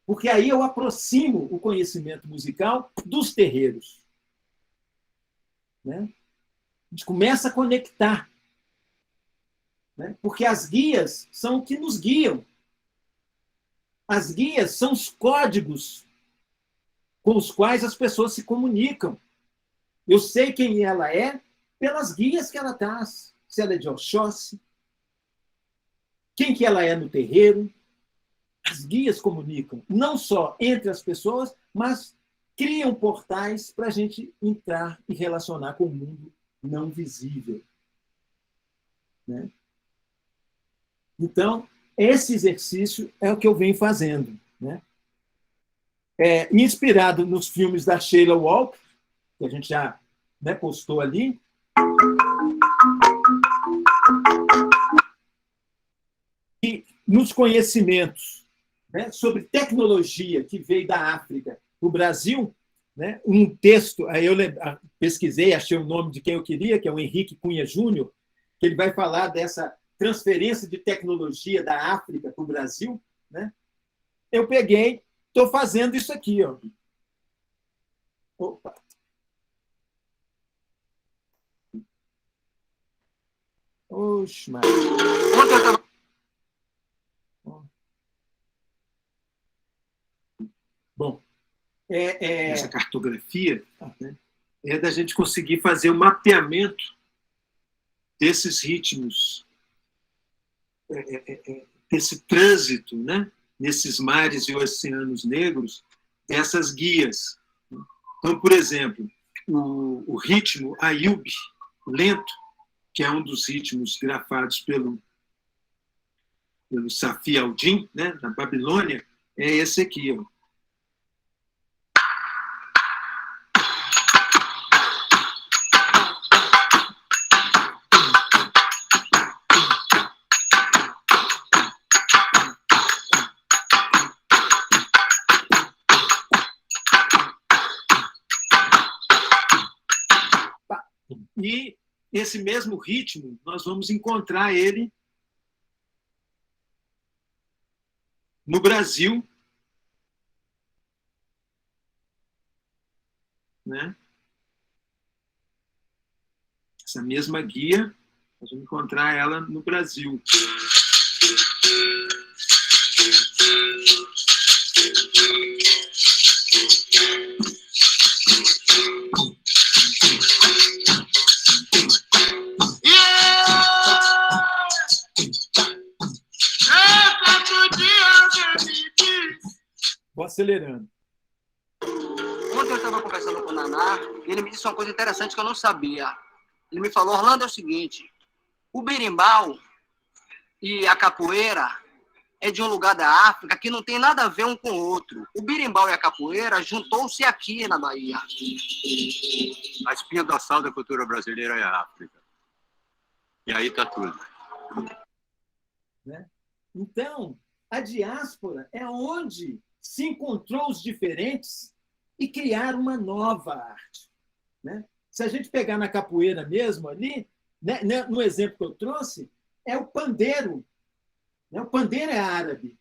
Porque aí eu aproximo o conhecimento musical dos terreiros. Né? A gente começa a conectar. Né? Porque as guias são o que nos guiam. As guias são os códigos com os quais as pessoas se comunicam. Eu sei quem ela é pelas guias que ela traz. Se ela é de Oxóssi, quem que ela é no terreiro. As guias comunicam, não só entre as pessoas, mas criam portais para a gente entrar e relacionar com o mundo não visível. Né? Então, esse exercício é o que eu venho fazendo. Né? Inspirado nos filmes da Sheila Walker, que a gente já, né, postou ali. E nos conhecimentos, né, sobre tecnologia que veio da África para o Brasil, né, um texto, aí eu pesquisei, achei o nome de quem eu queria, que é o Henrique Cunha Júnior, que ele vai falar dessa transferência de tecnologia da África para o Brasil. Né? Eu peguei, estou fazendo isso aqui. Ó. Opa. Oxe, mas... Bom, essa cartografia, né, é da gente conseguir fazer o mapeamento desses ritmos, desse trânsito, né, nesses mares e oceanos negros, essas guias. Então, por exemplo, o ritmo Ayub, lento, que é um dos ritmos grafados pelo Safi al-Din, né, na Babilônia, é esse aqui. Ó. E esse mesmo ritmo, nós vamos encontrar ele no Brasil, né? Essa mesma guia, nós vamos encontrar ela no Brasil. Vou acelerando. Ontem eu estava conversando com o Paraná, e ele me disse uma coisa interessante que eu não sabia. Ele me falou, Orlando, é o seguinte, o berimbau e a capoeira é de um lugar da África que não tem nada a ver um com o outro. O berimbau e a capoeira juntou-se aqui na Bahia. A espinha dorsal da cultura brasileira é a África. E aí está tudo. Né? Então, a diáspora é onde se encontrou os diferentes e criar uma nova arte. Né? Se a gente pegar na capoeira mesmo ali, né, no exemplo que eu trouxe, é o pandeiro. Né? O pandeiro é árabe.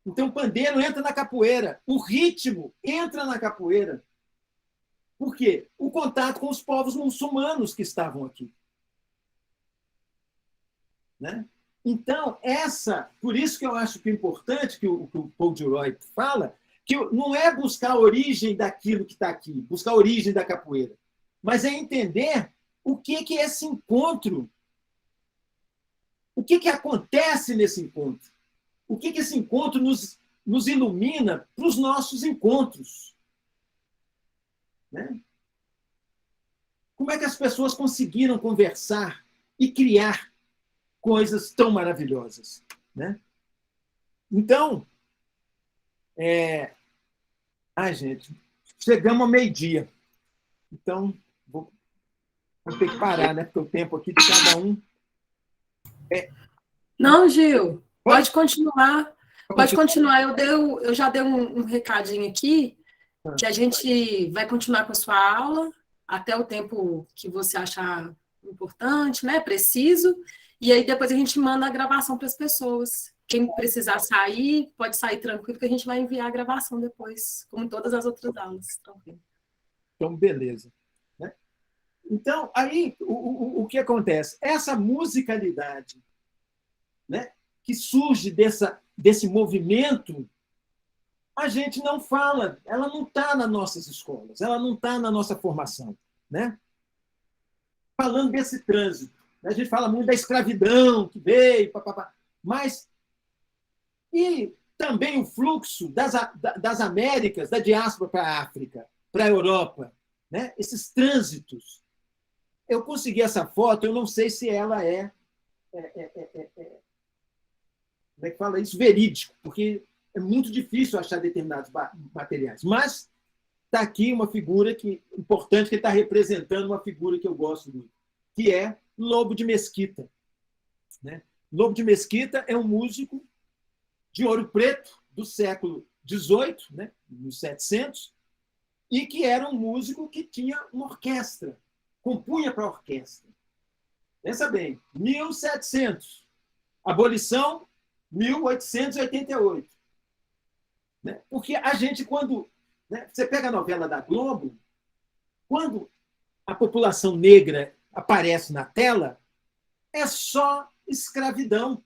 Então, o pandeiro entra na capoeira, o ritmo entra na capoeira. Por quê? O contato com os povos muçulmanos que estavam aqui. Né? Então, por isso que eu acho que é importante que o Paul Gilroy fala, que não é buscar a origem daquilo que está aqui, buscar a origem da capoeira, mas é entender o que é esse encontro, o que acontece nesse encontro, o que esse encontro nos ilumina para os nossos encontros. Né? Como é que as pessoas conseguiram conversar e criar coisas tão maravilhosas. Né? Então, gente, chegamos ao meio-dia. Então, vou ter que parar, né? Porque o tempo aqui de cada um... Não, Gil, pode continuar. Pode continuar. Eu já dei um recadinho aqui, que a gente vai continuar com a sua aula até o tempo que você achar importante, né? Preciso. E aí depois a gente manda a gravação para as pessoas. Quem precisar sair, pode sair tranquilo, que a gente vai enviar a gravação depois, como todas as outras aulas. Tranquilo. Então, beleza. Né? Então, aí, o que acontece? Essa musicalidade, né, que surge desse movimento, a gente não fala, ela não está nas nossas escolas, ela não está na nossa formação. Né? Falando desse trânsito, a gente fala muito da escravidão que veio, mas e também o fluxo das Américas, da diáspora para a África, para a Europa, né? Esses trânsitos. Eu consegui essa foto, eu não sei se ela como é que fala isso? Verídico, porque é muito difícil achar determinados materiais. Mas está aqui uma figura importante, que está representando uma figura que eu gosto muito, que é Lobo de Mesquita. Né? Lobo de Mesquita é um músico de Ouro Preto do século XVIII, né? Nos 700, e que era um músico que tinha uma orquestra, compunha para a orquestra. Pensa bem, 1700, abolição, 1888. Né? Porque a gente, quando... Né? Você pega a novela da Globo, quando a população negra aparece na tela, é só escravidão.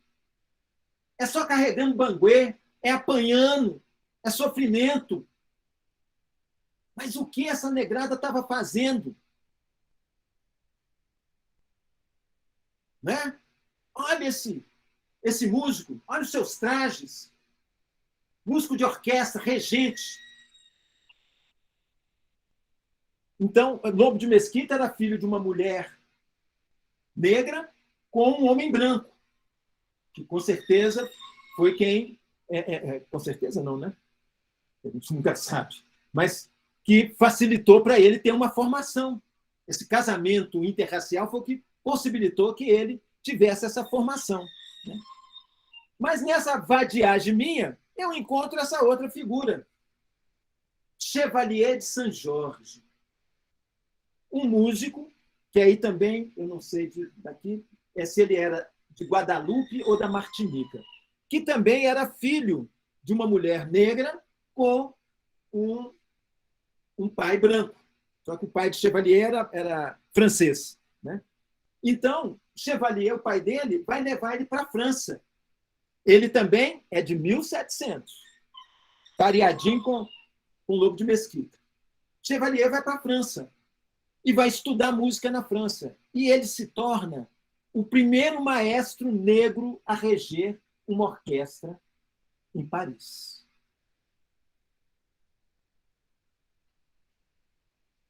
É só carregando banguê, é apanhando, é sofrimento. Mas o que essa negrada estava fazendo? Né? Olha esse músico, olha os seus trajes. Músico de orquestra, regente. Então, Lobo de Mesquita era filho de uma mulher negra com um homem branco, que com certeza foi quem... com certeza não, né? A gente nunca sabe. Mas que facilitou para ele ter uma formação. Esse casamento interracial foi o que possibilitou que ele tivesse essa formação. Né? Mas nessa vadiagem minha, eu encontro essa outra figura. Chevalier de Saint-Georges. Um músico, que aí também, eu não sei daqui, se ele era de Guadalupe ou da Martinica, que também era filho de uma mulher negra com um pai branco. Só que o pai de Chevalier era francês. Né? Então, Chevalier, o pai dele, vai levar ele para a França. Ele também é de 1700, pareadinho com Lobo de Mesquita. Chevalier vai para a França e vai estudar música na França. E ele se torna o primeiro maestro negro a reger uma orquestra em Paris.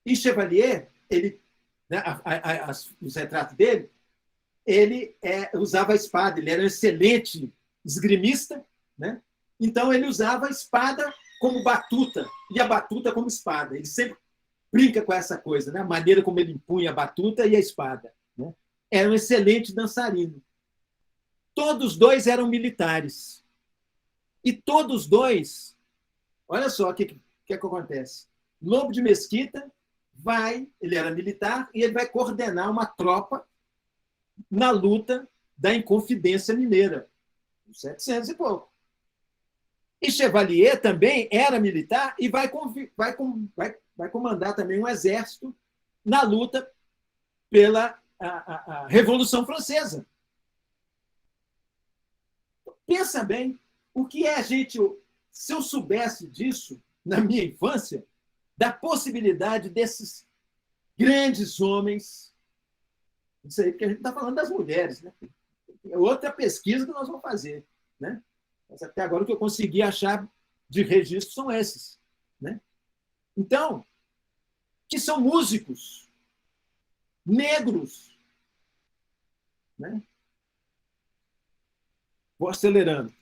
E Chevalier, ele, né, os retratos dele, ele usava a espada, ele era um excelente esgrimista, né? Então ele usava a espada como batuta e a batuta como espada. Ele sempre brinca com essa coisa, né? A maneira como ele empunha a batuta e a espada, né? Era um excelente dançarino. Todos dois eram militares. E todos dois, olha só o que acontece. Lobo de Mesquita ele era militar, e ele vai coordenar uma tropa na luta da Inconfidência Mineira, 700 e pouco. E Chevalier também era militar e vai comandar também um exército na luta pela a Revolução Francesa. Pensa bem, o que é a gente... Se eu soubesse disso na minha infância, da possibilidade desses grandes homens... Isso aí, porque a gente está falando das mulheres, né? É outra pesquisa que nós vamos fazer, né? Mas até agora o que eu consegui achar de registro são esses, né? Então, que são músicos negros, né? Vou acelerando.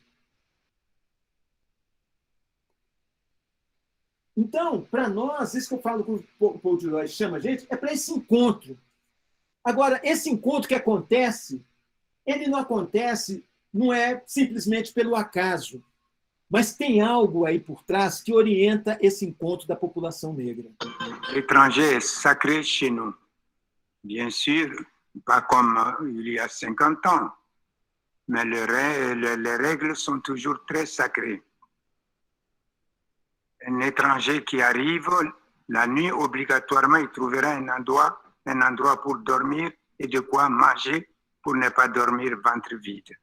Então, para nós, isso que eu falo que o Paul Gilroy chama a gente, é para esse encontro. Agora, esse encontro que acontece, ele não acontece, não é simplesmente pelo acaso, mas tem algo aí por trás que orienta esse encontro da população negra. L'étranger est sacré chez nous. Bien sûr, pas comme il y a 50 ans, mais les règles sont toujours très sacrées. Un étranger qui arrive, la nuit, obligatoirement, il trouvera un endroit pour dormir et de quoi manger pour ne pas dormir ventre vide.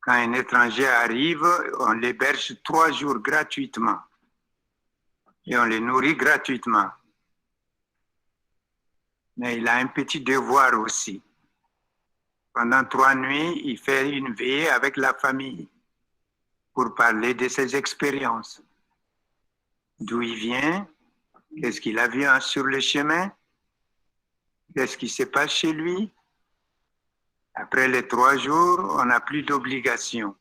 Quand un étranger arrive, on l'héberge 3 jours gratuitement et on le nourrit gratuitement. Mais il a un petit devoir aussi. Pendant 3 nuits, il fait une veillée avec la famille pour parler de ses expériences. D'où il vient, qu'est-ce qu'il a vu sur le chemin, qu'est-ce qui se passe chez lui. Après les 3 jours, on n'a plus d'obligation.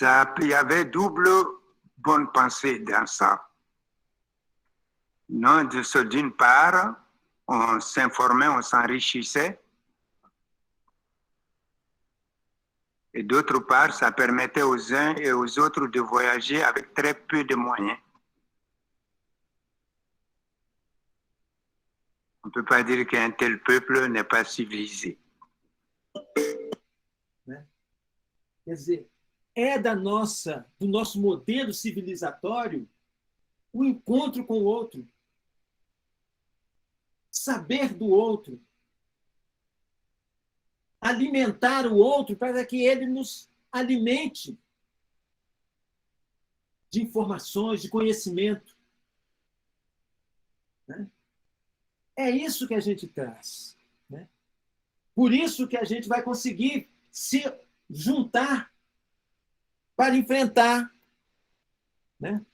Il y avait double bonne pensée dans ça. Non, d'une part, on s'informait, on s'enrichissait. Et d'autre part, ça permettait aux uns et aux autres de voyager avec très peu de moyens. On ne peut pas dire qu'un tel peuple n'est pas civilisé. Quer dizer, do nosso modelo civilizatório o encontro com o outro, saber do outro, alimentar o outro para que ele nos alimente de informações, de conhecimento. Né? É isso que a gente traz. Né? Por isso que a gente vai conseguir se juntar para enfrentar. Né?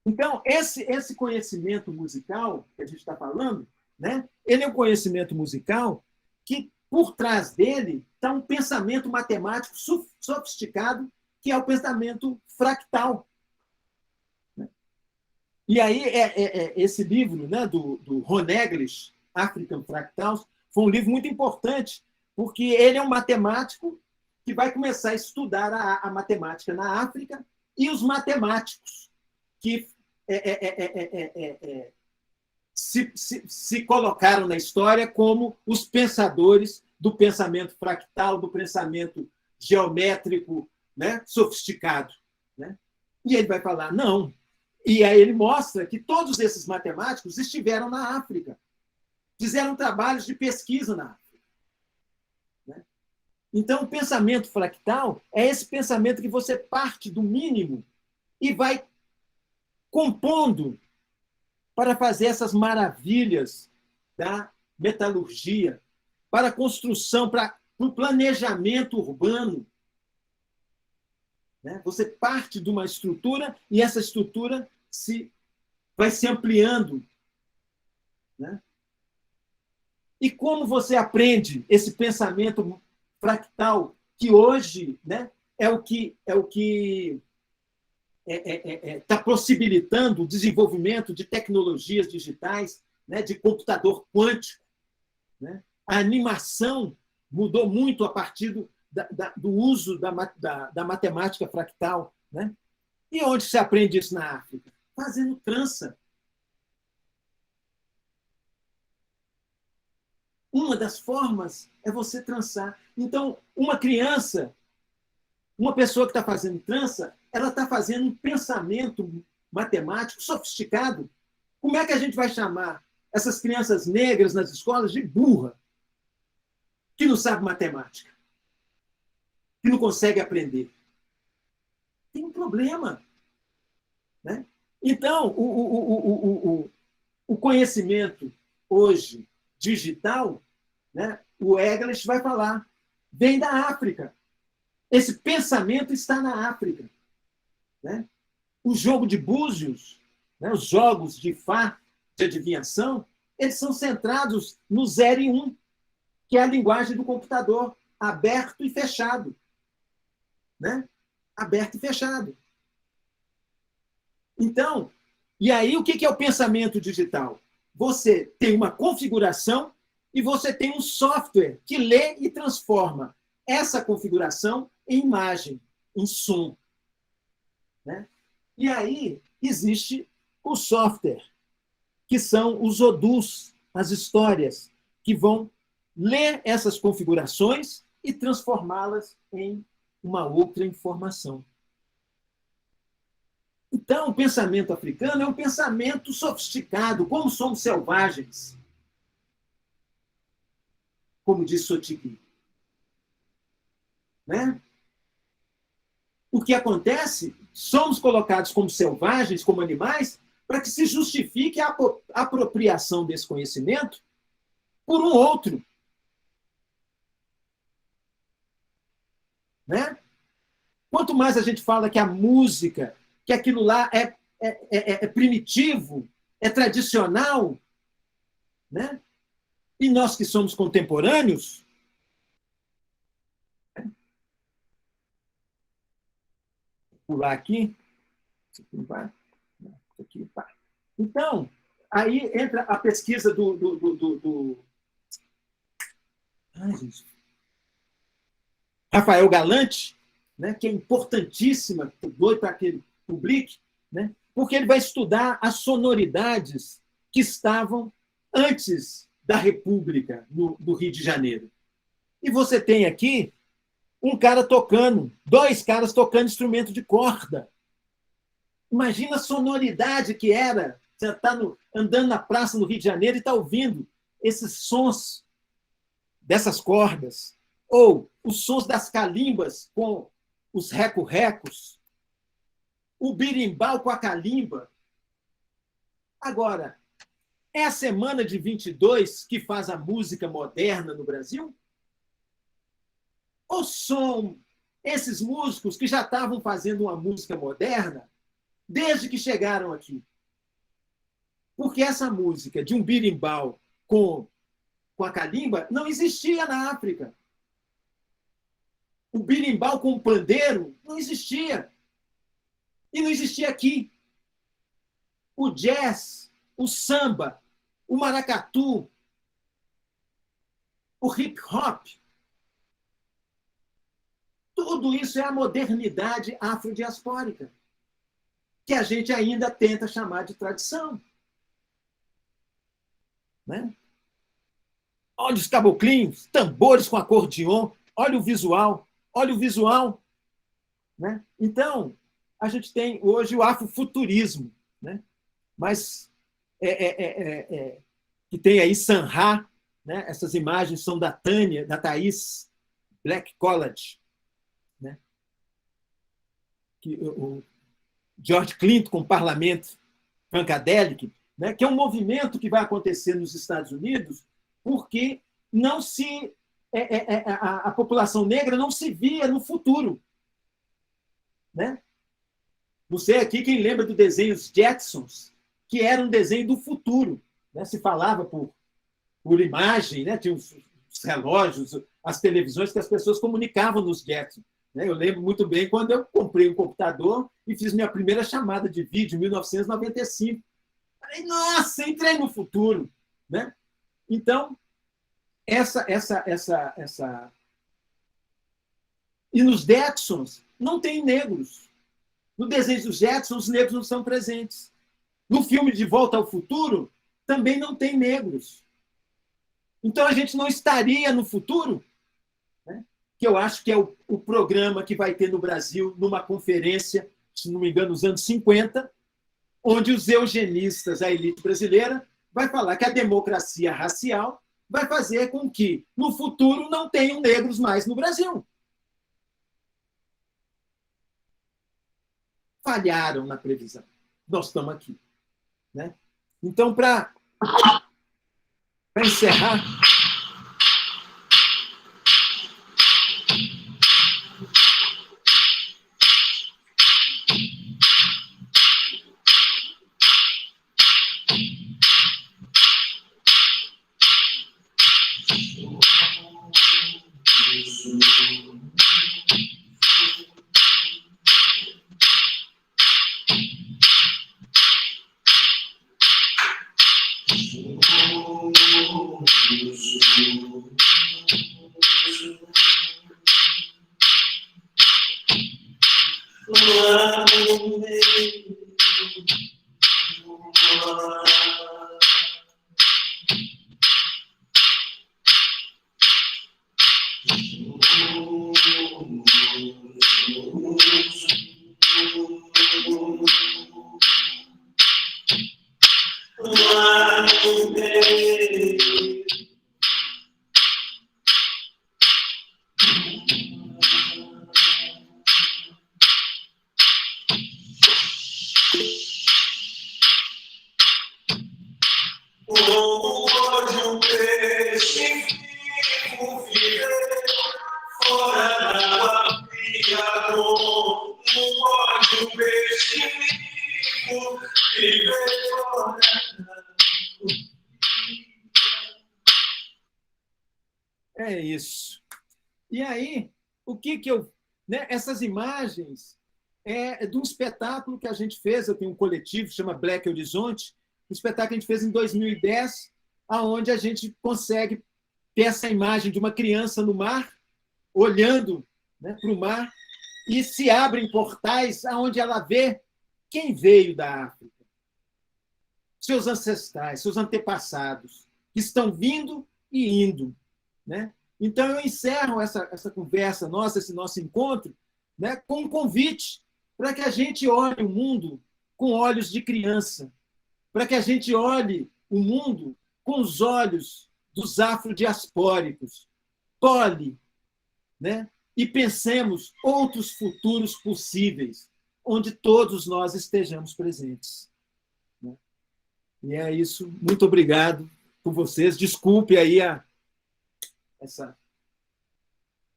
Então, esse conhecimento musical que a gente está falando, né? Ele é um conhecimento musical que, por trás dele, está um pensamento matemático sofisticado, que é o pensamento fractal. E aí, esse livro, né, do Ron Eglish, African Fractals, foi um livro muito importante, porque ele é um matemático que vai começar a estudar a matemática na África e os matemáticos que se colocaram na história como os pensadores do pensamento fractal, do pensamento geométrico, né, sofisticado. Né? E ele vai falar, não. E aí ele mostra que todos esses matemáticos estiveram na África, fizeram trabalhos de pesquisa na África. Né? Então, o pensamento fractal é esse pensamento que você parte do mínimo e vai compondo para fazer essas maravilhas da metalurgia, para a construção, para o planejamento urbano, né? Você parte de uma estrutura e essa estrutura vai se ampliando, né? E como você aprende esse pensamento fractal que hoje, né, é o que está possibilitando o desenvolvimento de tecnologias digitais, né, de computador quântico, né? A animação mudou muito a partir do uso da matemática fractal, né? E onde se aprende isso na África? Fazendo trança. Uma das formas é você trançar. Então, uma criança, uma pessoa que está fazendo trança, ela está fazendo um pensamento matemático sofisticado. Como é que a gente vai chamar essas crianças negras nas escolas de burra, que não sabe matemática, que não consegue aprender? Tem um problema, né? Então, o conhecimento hoje digital, né, o Eggers vai falar, vem da África. Esse pensamento está na África, né? O jogo de búzios, né, os jogos de Fá, de adivinhação, eles são centrados no 0 e 1, que é a linguagem do computador, aberto e fechado, né? Aberto e fechado. Então, e aí o que é o pensamento digital? Você tem uma configuração e você tem um software que lê e transforma essa configuração em imagem, em som, né? E aí existe o software, que são os odus, as histórias, que vão ler essas configurações e transformá-las em uma outra informação. Então, o pensamento africano é um pensamento sofisticado, como somos selvagens, como diz Sotigui, né? O que acontece? Somos colocados como selvagens, como animais, para que se justifique a apropriação desse conhecimento por um outro, né? Quanto mais a gente fala que a música, que aquilo lá é primitivo, é tradicional, né? E nós que somos contemporâneos, vou pular aqui, isso aqui não vai, isso aqui vai. Então, aí entra a pesquisa Ai, gente. Rafael Galante, né, que é importantíssima, doido para que ele publique, né, porque ele vai estudar as sonoridades que estavam antes da República do Rio de Janeiro. E você tem aqui um cara tocando, 2 caras tocando instrumento de corda. Imagina a sonoridade que era. Você está andando na praça no Rio de Janeiro e está ouvindo esses sons dessas cordas, ou os sons das calimbas com os reco-recos, o birimbau com a calimba. Agora, é a Semana de 22 que faz a música moderna no Brasil? Ou são esses músicos que já estavam fazendo uma música moderna desde que chegaram aqui? Porque essa música de um birimbau com a calimba não existia na África. O birimbau com o pandeiro não existia. E não existia aqui. O jazz, o samba, o maracatu, o hip-hop, tudo isso é a modernidade afrodiaspórica, que a gente ainda tenta chamar de tradição. Né? Olha os caboclinhos, tambores com acordeon, olha o visual, né? Então, a gente tem hoje o afrofuturismo, né? Mas que tem aí Sanha, né? Essas imagens são da Tânia, da Thaís Black College, né? Que o George Clinton com o Parlamento Funkadelic, né? Que é um movimento que vai acontecer nos Estados Unidos porque não se a população negra não se via no futuro. né? Não sei aqui quem lembra do desenho Os Jetsons, que era um desenho do futuro, né? Se falava por imagem, né? Tinha os relógios, as televisões que as pessoas comunicavam nos Jetsons. Né? Eu lembro muito bem quando eu comprei um computador e fiz minha primeira chamada de vídeo em 1995. Falei, nossa, entrei no futuro. Né? Então, essa. E nos Jetsons não tem negros. No desenho dos Jetsons, os negros não são presentes. No filme De Volta ao Futuro, também não tem negros. Então, a gente não estaria no futuro, né? Que eu acho que é o programa que vai ter no Brasil, numa conferência, se não me engano, nos anos 50, onde os eugenistas, a elite brasileira, vai falar que a democracia racial vai fazer com que, no futuro, não tenham negros mais no Brasil. Falharam na previsão. Nós estamos aqui. Né? Então, para encerrar... É isso. E aí, o que eu... Né, essas imagens é de um espetáculo que a gente fez, eu tenho um coletivo que chama Black Horizonte, um espetáculo que a gente fez em 2010, onde a gente consegue ter essa imagem de uma criança no mar, olhando, né, para o mar, e se abrem portais onde ela vê quem veio da África. Seus ancestrais, seus antepassados, que estão vindo e indo. Né? Então, eu encerro essa conversa nossa, esse nosso encontro, né, com um convite para que a gente olhe o mundo com olhos de criança, para que a gente olhe o mundo com os olhos dos afrodiaspóricos, olhe, né, e pensemos outros futuros possíveis, onde todos nós estejamos presentes. Né? E é isso. Muito obrigado por vocês. Desculpe aí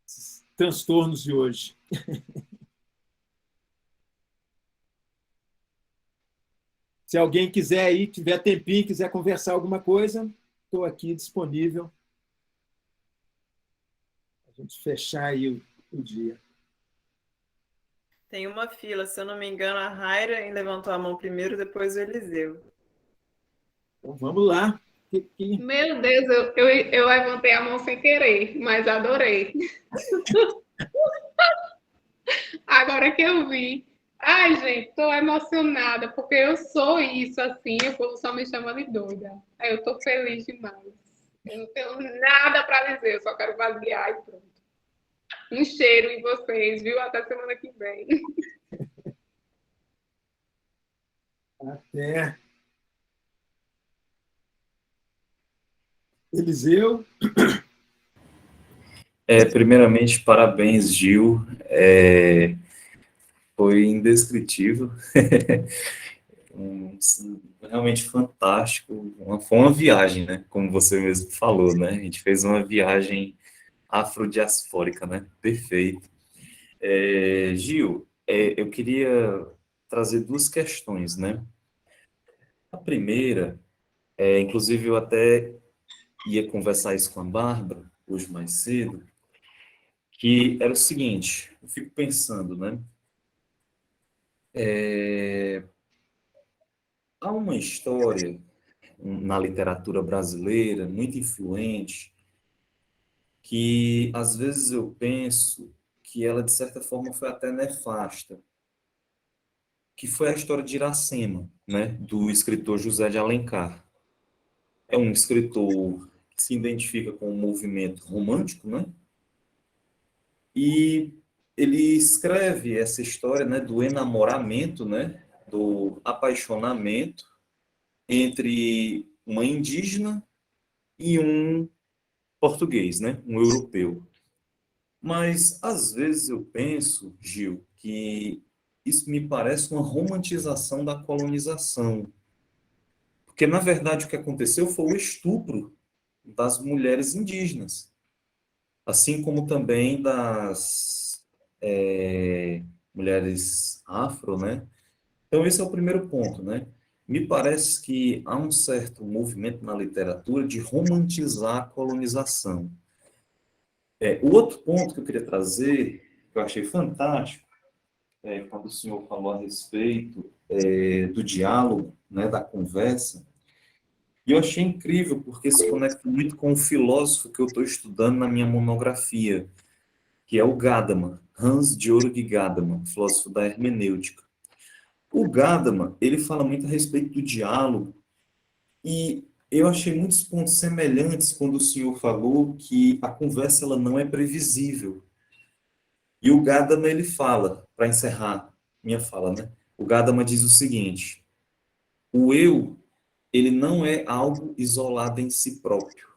esses transtornos de hoje. Se alguém quiser aí, tiver tempinho, quiser conversar alguma coisa, estou aqui disponível. A gente fechar aí o dia. Tem uma fila, se eu não me engano, a Raira levantou a mão primeiro, depois o Eliseu. Então, vamos lá. Meu Deus, eu levantei a mão sem querer, mas adorei. Agora que eu vi. Ai, gente, estou emocionada, porque eu sou isso, assim, o povo só me chama de doida. Eu estou feliz demais. Eu não tenho nada para dizer, eu só quero vaziar e pronto. Um cheiro em vocês, viu? Até semana que vem. Até. Eliseu? Primeiramente, parabéns, Gil. Foi indescritível. Realmente fantástico. Foi uma viagem, né? Como você mesmo falou, né? A gente fez uma viagem afrodiaspórica, né? Perfeito. Gil, eu queria trazer duas questões, né? A primeira, inclusive eu até ia conversar isso com a Bárbara, hoje mais cedo, que era o seguinte, eu fico pensando, né? Há uma história na literatura brasileira muito influente, que às vezes eu penso que ela, de certa forma, foi até nefasta, que foi a história de Iracema, né, do escritor José de Alencar. É um escritor que se identifica com o movimento romântico, né, e ele escreve essa história, né, do enamoramento, né, do apaixonamento entre uma indígena e um português, né, um europeu. Mas, às vezes, eu penso, Gil, que isso me parece uma romantização da colonização. Porque, na verdade, o que aconteceu foi o estupro das mulheres indígenas, assim como também das mulheres afro, né? Então, esse é o primeiro ponto, né? Me parece que há um certo movimento na literatura de romantizar a colonização. O outro ponto que eu queria trazer, que eu achei fantástico, quando o senhor falou a respeito do diálogo, né, da conversa, e eu achei incrível, porque se conecta muito com o filósofo que eu estou estudando na minha monografia, que é o Gadamer, Hans-Georg Gadamer, filósofo da hermenêutica. O Gadamer, ele fala muito a respeito do diálogo, e eu achei muitos pontos semelhantes quando o senhor falou que a conversa ela não é previsível. E o Gadamer, ele fala, para encerrar minha fala, né? O Gadamer diz o seguinte: o eu, ele não é algo isolado em si próprio.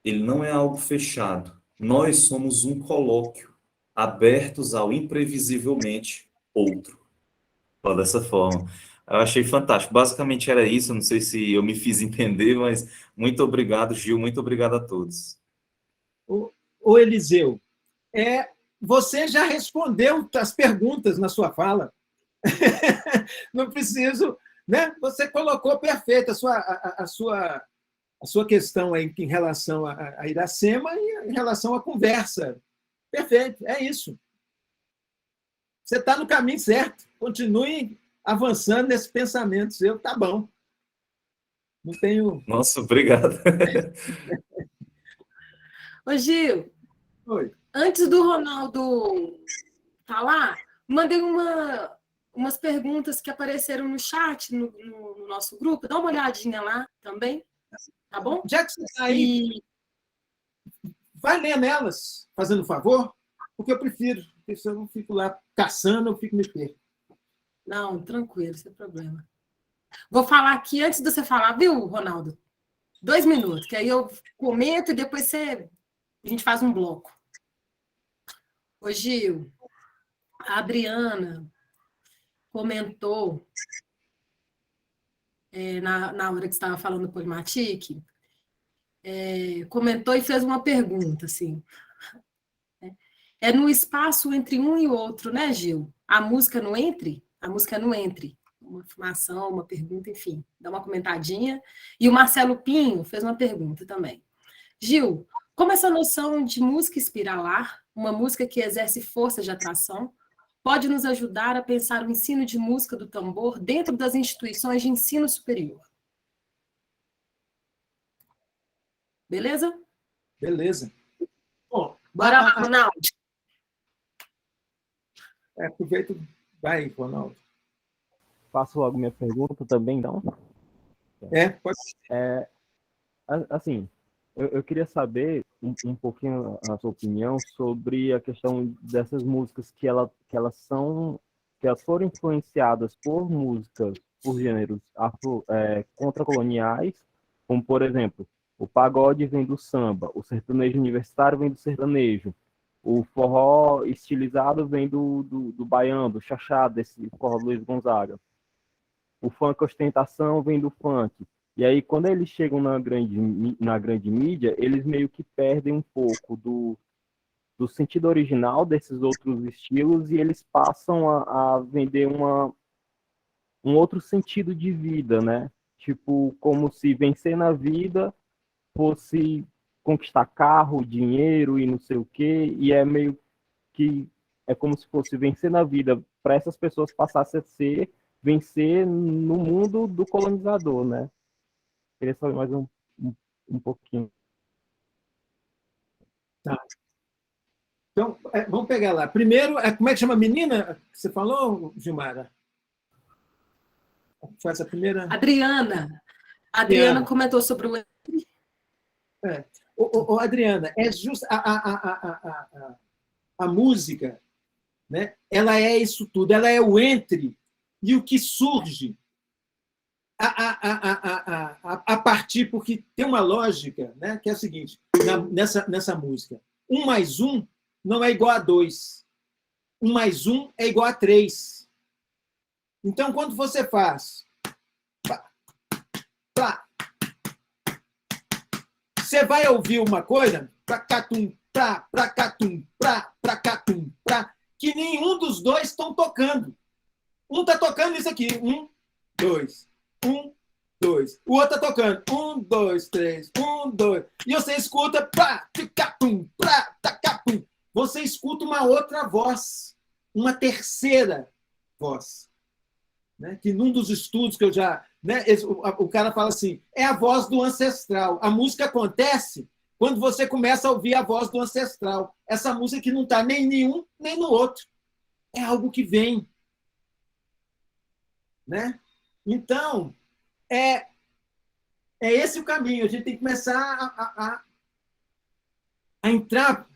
Ele não é algo fechado. Nós somos um colóquio, abertos ao imprevisivelmente outro. Fala dessa forma. Eu achei fantástico. Basicamente era isso. Não sei se eu me fiz entender, mas muito obrigado, Gil. Muito obrigado a todos. O Eliseu, você já respondeu as perguntas na sua fala. Não preciso, né? Você colocou perfeito a sua questão aí em relação a Iracema e em relação à conversa. Perfeito, é isso. Você está no caminho certo. Continue avançando nesse pensamento seu, tá bom. Não tenho. Nossa, obrigado. Ô, Gil, Oi. antes do Ronaldo falar, mandei umas perguntas que apareceram no chat, no nosso grupo. Dá uma olhadinha lá também, tá bom? Já que você está aí, vai ler nelas, fazendo favor, porque eu prefiro. Porque se eu não fico lá caçando, eu fico me perco. Não, tranquilo, sem problema. Vou falar aqui antes de você falar, viu, Ronaldo? 2 minutos, que aí eu comento e depois a gente faz um bloco. Ô, Gil, a Adriana comentou na hora que você estava falando do Polimatic, comentou e fez uma pergunta, assim. É no espaço entre um e outro, né, Gil? A música não entre? A música não entre. Uma afirmação, uma pergunta, enfim. Dá uma comentadinha. E o Marcelo Pinho fez uma pergunta também. Gil, como essa noção de música espiralar, uma música que exerce força de atração, pode nos ajudar a pensar o ensino de música do tambor dentro das instituições de ensino superior? Beleza? Beleza. Bom, bora lá, Ronaldo. Aproveita. Vai, Ronaldo. Faço logo minha pergunta também, então? Pode. Assim, eu queria saber um pouquinho a sua opinião sobre a questão dessas músicas que elas foram influenciadas por músicas, por gêneros contracoloniais, como, por exemplo, o pagode vem do samba, o sertanejo universitário vem do sertanejo, o forró estilizado vem do baião, do chachado, desse forró Luiz Gonzaga. O funk ostentação vem do funk. E aí, quando eles chegam na grande mídia, eles meio que perdem um pouco do sentido original desses outros estilos e eles passam a vender um outro sentido de vida, né? Tipo, como se vencer na vida fosse conquistar carro, dinheiro e não sei o quê, e é meio que é como se fosse vencer na vida para essas pessoas passassem a ser vencer no mundo do colonizador, né? Queria saber mais um pouquinho. Tá. Então, vamos pegar lá. Primeiro, como é que chama a menina que você falou, Gilmara? Foi essa primeira? Adriana. Adriana comentou sobre o... Adriana, é justo a música, né? Ela é isso tudo, ela é o entre e o que surge a partir, porque tem uma lógica, né, que é a seguinte, nessa música, 1 mais 1 não é igual a 2, 1 mais 1 é igual a 3. Então, quando você faz você vai ouvir uma coisa, que nenhum dos dois estão tocando. Um está tocando isso aqui. 1, 2. 1, 2. O outro está tocando. 1, 2, 3. 1, 2. E você escuta. Você escuta uma outra voz. Uma terceira voz. Né? Que num dos estudos que eu já... Né, o cara fala assim, é a voz do ancestral. A música acontece quando você começa a ouvir a voz do ancestral. Essa música que não está nem em um, nem no outro. É algo que vem. Né? Então, é esse o caminho. A gente tem que começar a entrar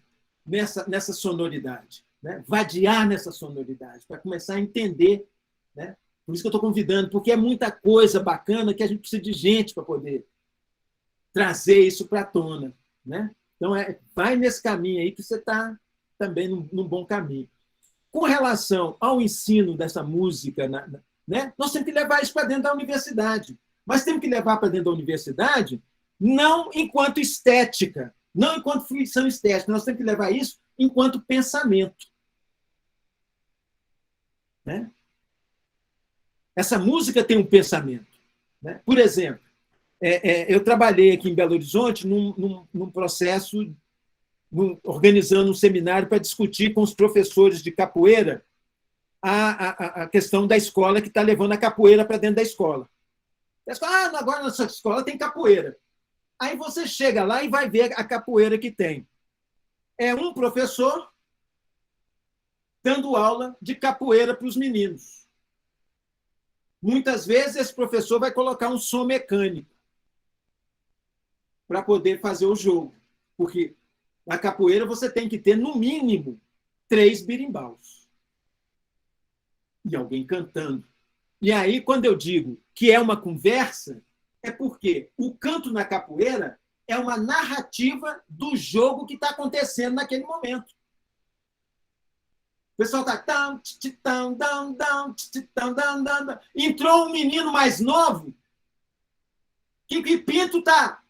nessa sonoridade, né? Vadiar nessa sonoridade, para começar a entender, né? Por isso que eu estou convidando, porque é muita coisa bacana que a gente precisa de gente para poder trazer isso para a tona. Né? Então, vai nesse caminho aí que você está também num bom caminho. Com relação ao ensino dessa música, né, nós temos que levar isso para dentro da universidade. Mas temos que levar para dentro da universidade não enquanto estética, não enquanto fruição estética, nós temos que levar isso enquanto pensamento. Né? Essa música tem um pensamento. Né? Por exemplo, eu trabalhei aqui em Belo Horizonte num processo, organizando um seminário para discutir com os professores de capoeira a questão da escola que está levando a capoeira para dentro da escola. Agora nossa escola tem capoeira. Aí você chega lá e vai ver a capoeira que tem. É um professor dando aula de capoeira para os meninos. Muitas vezes, esse professor vai colocar um som mecânico para poder fazer o jogo. Porque na capoeira você tem que ter, no mínimo, 3 birimbaus. E alguém cantando. E aí, quando eu digo que é uma conversa, é porque o canto na capoeira é uma narrativa do jogo que está acontecendo naquele momento. O pessoal está... Entrou um menino mais novo. Que Pinto está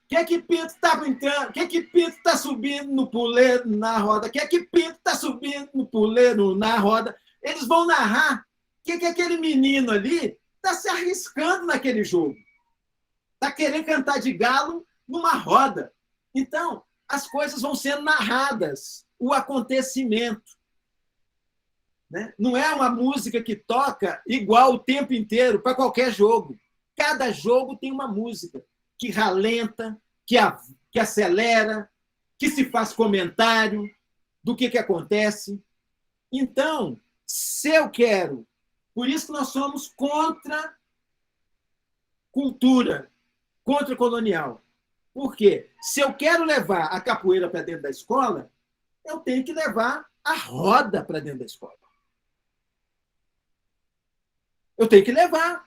brincando? Que Pinto está subindo no puleiro na roda? Que Pinto está subindo no puleiro na roda? Eles vão narrar que aquele menino ali está se arriscando naquele jogo. Está querendo cantar de galo numa roda. Então, as coisas vão sendo narradas, o acontecimento. Né? Não é uma música que toca igual o tempo inteiro para qualquer jogo. Cada jogo tem uma música que ralenta, que acelera, que se faz comentário do que acontece. Então, se eu quero... Por isso que nós somos contra cultura, contra colonial. Por quê? Se eu quero levar a capoeira para dentro da escola, eu tenho que levar a roda para dentro da escola. Eu tenho que levar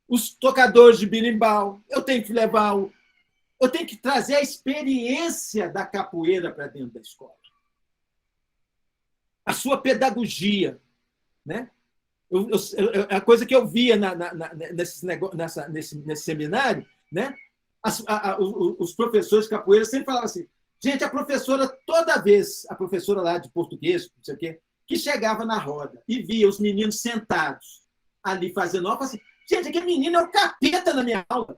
os tocadores de berimbau, eu tenho que levar eu tenho que trazer a experiência da capoeira para dentro da escola. A sua pedagogia, né? A coisa que eu via nesse seminário, né? Os professores de capoeira sempre falavam assim, Gente, a professora, toda vez, a professora lá de português, não sei o quê, que chegava na roda e via os meninos sentados ali fazendo aula, falava assim, gente, aquele menino é o capeta na minha aula.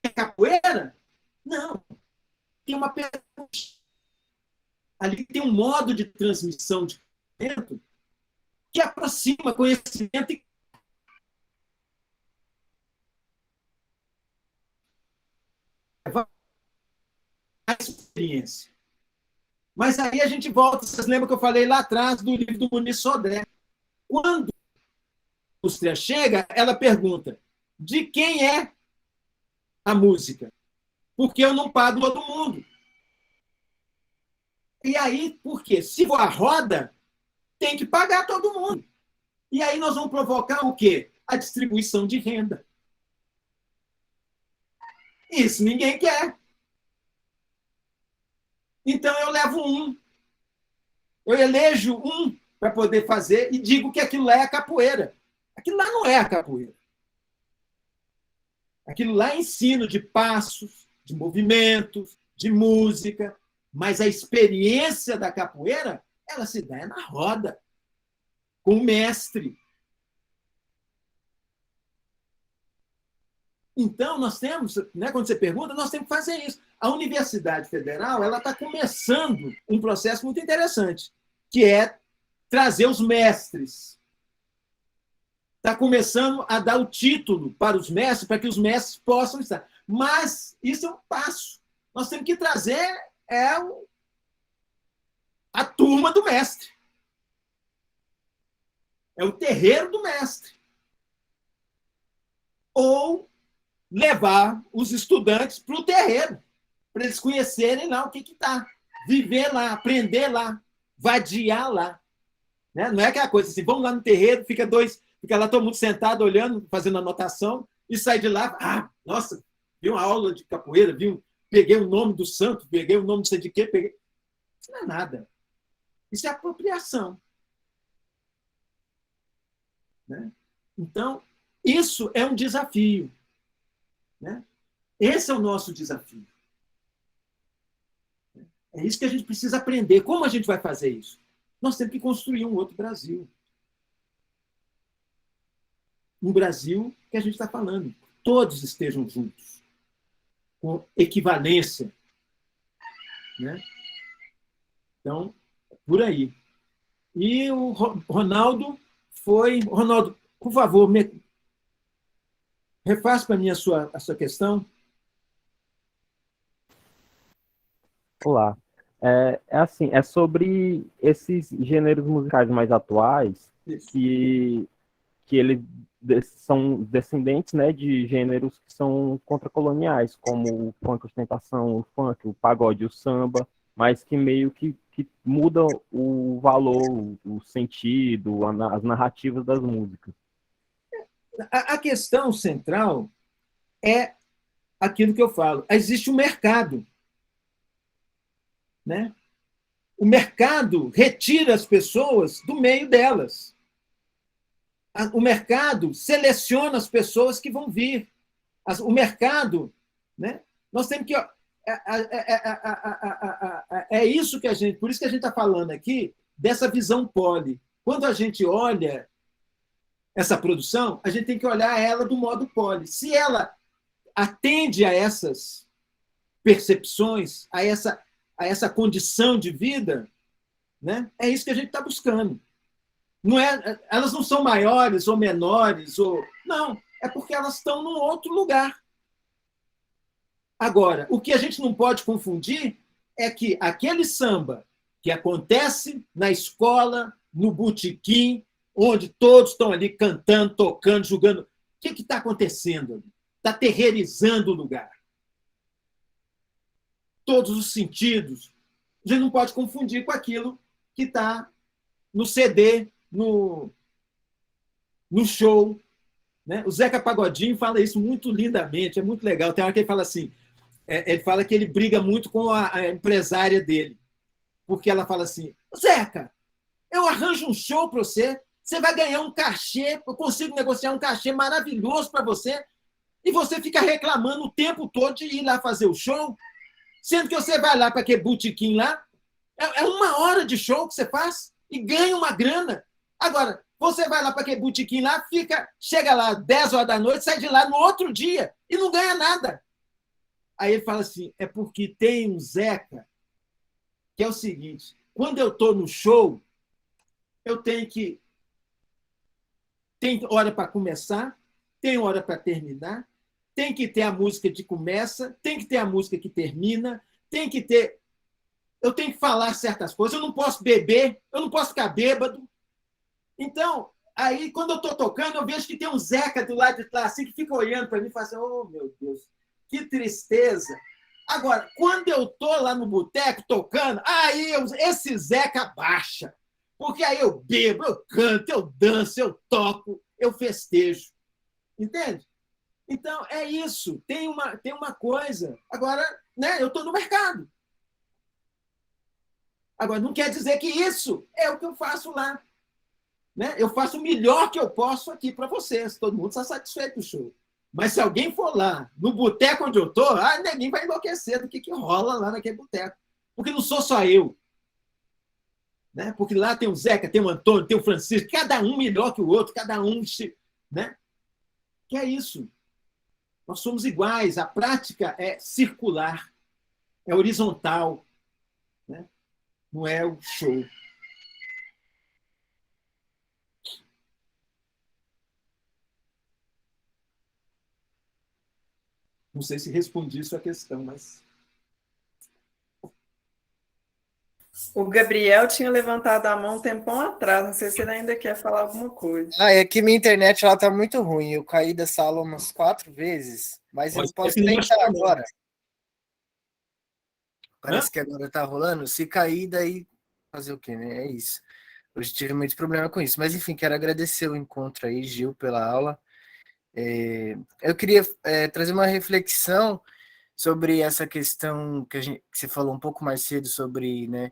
É capoeira? Não. Tem uma pedagogia. Ali tem um modo de transmissão de conhecimento que aproxima conhecimento e a experiência. Mas aí a gente volta, vocês lembram que eu falei lá atrás do livro do Muniz Sodré. Quando a indústria chega, ela pergunta, de quem é a música? Porque eu não pago todo mundo. E aí, por quê? Se for a roda, tem que pagar todo mundo. E aí nós vamos provocar o quê? A distribuição de renda. Isso ninguém quer. Então eu levo um. Eu elejo um para poder fazer e digo que aquilo lá é a capoeira. Aquilo lá não é a capoeira. Aquilo lá é ensino de passos, de movimentos, de música, mas a experiência da capoeira, ela se dá na roda, com o mestre. Então, nós temos, né, quando você pergunta, nós temos que fazer isso. A Universidade Federal está começando um processo muito interessante, que é trazer os mestres. Está começando a dar o título para os mestres, para que os mestres possam estar. Mas isso é um passo. Nós temos que trazer a turma do mestre. É o terreiro do mestre. Ou levar os estudantes para o terreiro, para eles conhecerem lá o que está. Viver lá, aprender lá, vadiar lá. Né? Não é aquela coisa assim, vamos lá no terreiro, fica lá todo mundo sentado, olhando, fazendo anotação, e sai de lá, nossa, vi uma aula de capoeira, peguei o nome do santo, peguei o nome de sei de quê, peguei... Isso não é nada. Isso é apropriação. Né? Então, isso é um desafio. Né? Esse é o nosso desafio. É isso que a gente precisa aprender. Como a gente vai fazer isso? Nós temos que construir um outro Brasil. Um Brasil que a gente está falando. Todos estejam juntos. Com equivalência. Né? Então, por aí. E o Ronaldo foi... Ronaldo, por favor, refaça para mim a sua questão. Olá. Assim, é sobre esses gêneros musicais mais atuais que eles são descendentes, né, de gêneros que são contracoloniais, como o funk ostentação, o funk, o pagode, o samba, mas que meio que mudam o valor, o sentido, as narrativas das músicas. A questão central é aquilo que eu falo. Existe um mercado. Né? O mercado retira as pessoas do meio delas. O mercado seleciona as pessoas que vão vir. O mercado... Né? Nós temos que... É isso que a gente... Por isso que a gente está falando aqui dessa visão poli. Quando a gente olha essa produção, a gente tem que olhar ela do modo poli. Se ela atende a essas percepções, a essa condição de vida, né? É isso que a gente está buscando. Não é, elas não são maiores ou menores, não, é porque elas estão num outro lugar. Agora, o que a gente não pode confundir é que aquele samba que acontece na escola, no botequim, onde todos estão ali cantando, tocando, jogando, o que está acontecendo ali? Está terreirizando o lugar. Todos os sentidos. A gente não pode confundir com aquilo que está no CD, no show. Né? O Zeca Pagodinho fala isso muito lindamente, é muito legal. Tem uma hora que ele fala assim, ele fala que ele briga muito com a empresária dele, porque ela fala assim, Zeca, eu arranjo um show para você, você vai ganhar um cachê, eu consigo negociar um cachê maravilhoso para você, E você fica reclamando o tempo todo de ir lá fazer o show, sendo que você vai lá para aquele botequim lá, é 1 hora de show que você faz e ganha uma grana. Agora, você vai lá para aquele botequim lá, chega lá 10 horas da noite, sai de lá no outro dia e não ganha nada. Aí ele fala assim, é porque tem um Zeca, que é o seguinte, quando eu estou no show, eu tenho que... Tem hora para começar, tem hora para terminar, tem que ter a música que começa, tem que ter a música que termina, tem que ter... Eu tenho que falar certas coisas, eu não posso beber, eu não posso ficar bêbado. Então, aí, quando eu estou tocando, eu vejo que tem um Zeca do lado de lá, assim, que fica olhando para mim e fala assim, oh, meu Deus, que tristeza. Agora, quando eu estou lá no boteco tocando, aí esse Zeca baixa. Porque aí eu bebo, eu canto, eu danço, eu toco, eu festejo. Entende? Então, é isso. Tem uma coisa. Agora, né, eu estou no mercado. Agora, não quer dizer que isso é o que eu faço lá. Né? Eu faço o melhor que eu posso aqui para vocês. Todo mundo está satisfeito do show. Mas se alguém for lá, no boteco onde eu estou, ninguém vai enlouquecer do que rola lá naquele boteco. Porque não sou só eu. Né? Porque lá tem o Zeca, tem o Antônio, tem o Francisco, cada um melhor que o outro, cada um... Né? Que é isso. Nós somos iguais. A prática é circular, é horizontal. Né? Não é o show. Não sei se respondi sua questão, mas... O Gabriel tinha levantado a mão um tempão atrás. Não sei se ele ainda quer falar alguma coisa. É que minha internet ela tá muito ruim. Eu caí dessa aula umas 4 vezes, mas eu posso tentar agora. Parece que agora tá rolando. Se cair, daí fazer o quê, né? É isso. Hoje tive muito problema com isso. Mas, enfim, quero agradecer o encontro aí, Gil, pela aula. Eu queria trazer uma reflexão sobre essa questão que você falou um pouco mais cedo sobre, né,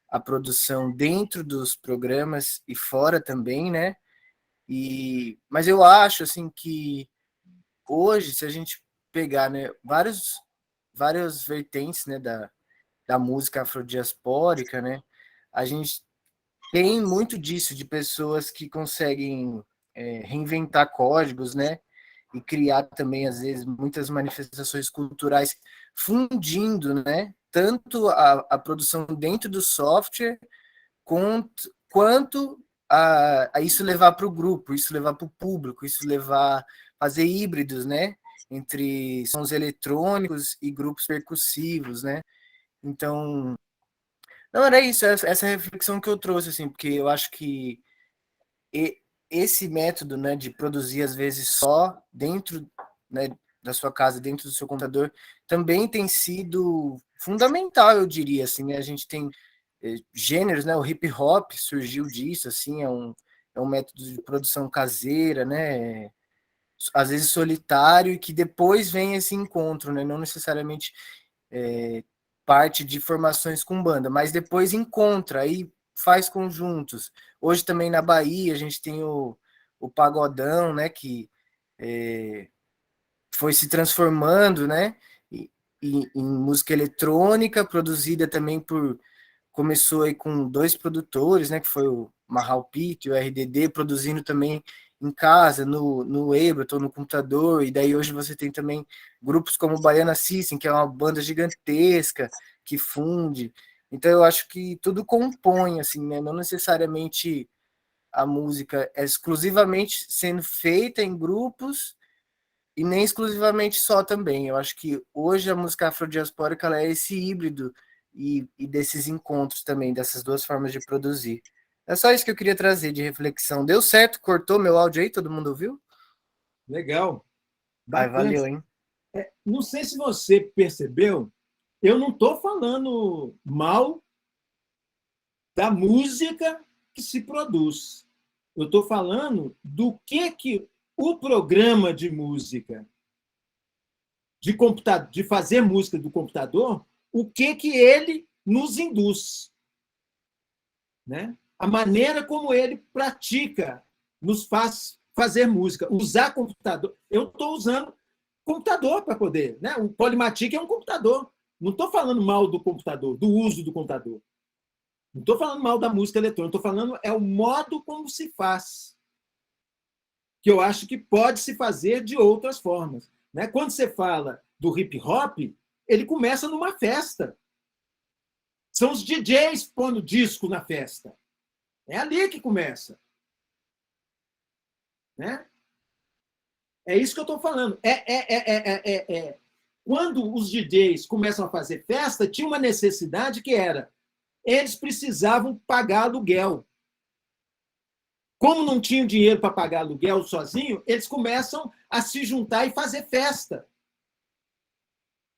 a produção dentro dos programas e fora também, né? Mas eu acho assim que hoje, se a gente pegar, né, várias vertentes, né, da música afrodiaspórica, né, a gente tem muito disso de pessoas que conseguem reinventar códigos, né? E criar também, às vezes, muitas manifestações culturais, fundindo, né, tanto a produção dentro do software, quanto a isso levar para o grupo, isso levar para o público, isso fazer híbridos, né, entre sons eletrônicos e grupos percussivos, né. Então, não era isso, essa reflexão que eu trouxe, assim, porque eu acho que esse método, né, de produzir às vezes só dentro, né, da sua casa, dentro do seu computador, também tem sido fundamental, eu diria, assim, né? A gente tem gêneros, né, o hip hop surgiu disso, assim, é um método de produção caseira, né, às vezes solitário, e que depois vem esse encontro, né, não necessariamente parte de formações com banda, mas depois encontra, aí faz conjuntos. Hoje também na Bahia a gente tem o pagodão, né, que foi se transformando, né, em música eletrônica, produzida também começou aí com 2 produtores, né, que foi o Marral Pito e o RDD, produzindo também em casa, no Ableton, no computador, e daí hoje você tem também grupos como o Baiana System, que é uma banda gigantesca, que funde. Então, eu acho que tudo compõe, assim, né? Não necessariamente a música é exclusivamente sendo feita em grupos e nem exclusivamente só também. Eu acho que hoje a música afrodiaspórica ela é esse híbrido e desses encontros também, dessas 2 formas de produzir. É só isso que eu queria trazer de reflexão. Deu certo? Cortou meu áudio aí? Todo mundo ouviu? Legal. Valeu, hein? Não sei se você percebeu, eu não estou falando mal da música que se produz. Eu estou falando do que o programa de música, de fazer música do computador, o que ele nos induz. Né? A maneira como ele pratica, nos faz fazer música. Usar computador. Eu estou usando computador para poder, né? O Polymatic é um computador. Não estou falando mal do computador, do uso do computador. Não estou falando mal da música eletrônica, estou falando o modo como se faz. Que eu acho que pode se fazer de outras formas. Né? Quando você fala do hip hop, ele começa numa festa. São os DJs pondo disco na festa. É ali que começa. Né? É isso que eu estou falando. Quando os DJs começam a fazer festa, tinha uma necessidade que era eles precisavam pagar aluguel. Como não tinham dinheiro para pagar aluguel sozinho, eles começam a se juntar e fazer festa.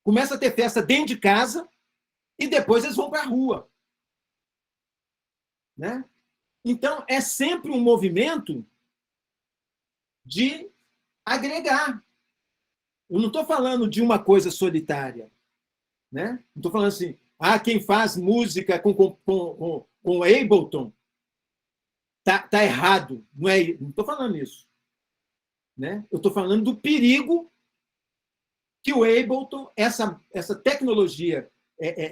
Começa a ter festa dentro de casa e depois eles vão para a rua. Né? Então, é sempre um movimento de agregar. Eu não estou falando de uma coisa solitária. Né? Não estou falando assim, quem faz música com Ableton tá errado. Não estou falando isso. Né? Eu estou falando do perigo que o Ableton, essa tecnologia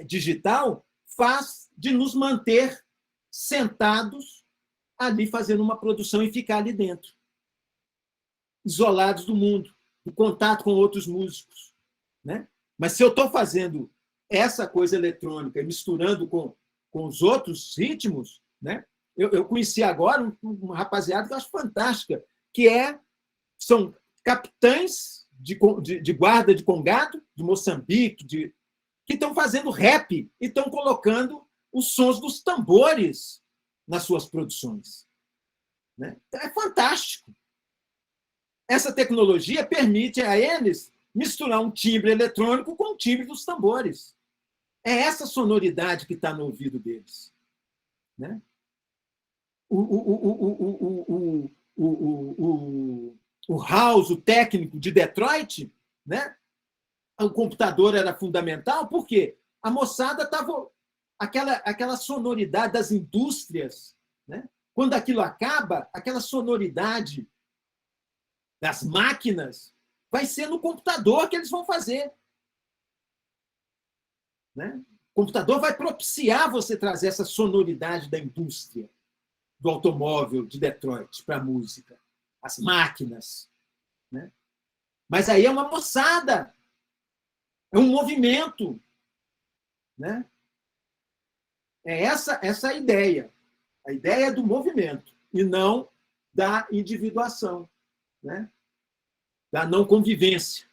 digital, faz de nos manter sentados ali fazendo uma produção e ficar ali dentro, isolados do mundo, do contato com outros músicos. Né? Mas se eu estou fazendo essa coisa eletrônica e misturando com os outros ritmos, né? Eu conheci agora uma rapaziada que eu acho fantástica, que são capitães de guarda de Congado, de Moçambique, que estão fazendo rap e estão colocando os sons dos tambores nas suas produções. Né? É fantástico. Essa tecnologia permite a eles misturar um timbre eletrônico com o timbre dos tambores. É essa sonoridade que está no ouvido deles. Né? O house, o técnico de Detroit, né? O computador era fundamental, porque a moçada estava... Aquela sonoridade das indústrias, né? Quando aquilo acaba, aquela sonoridade das máquinas vai ser no computador que eles vão fazer. Né? O computador vai propiciar você trazer essa sonoridade da indústria, do automóvel de Detroit para a música, as máquinas. Né? Mas aí é uma moçada, é um movimento. Né? É essa a ideia do movimento, e não da individuação, né? Da não convivência.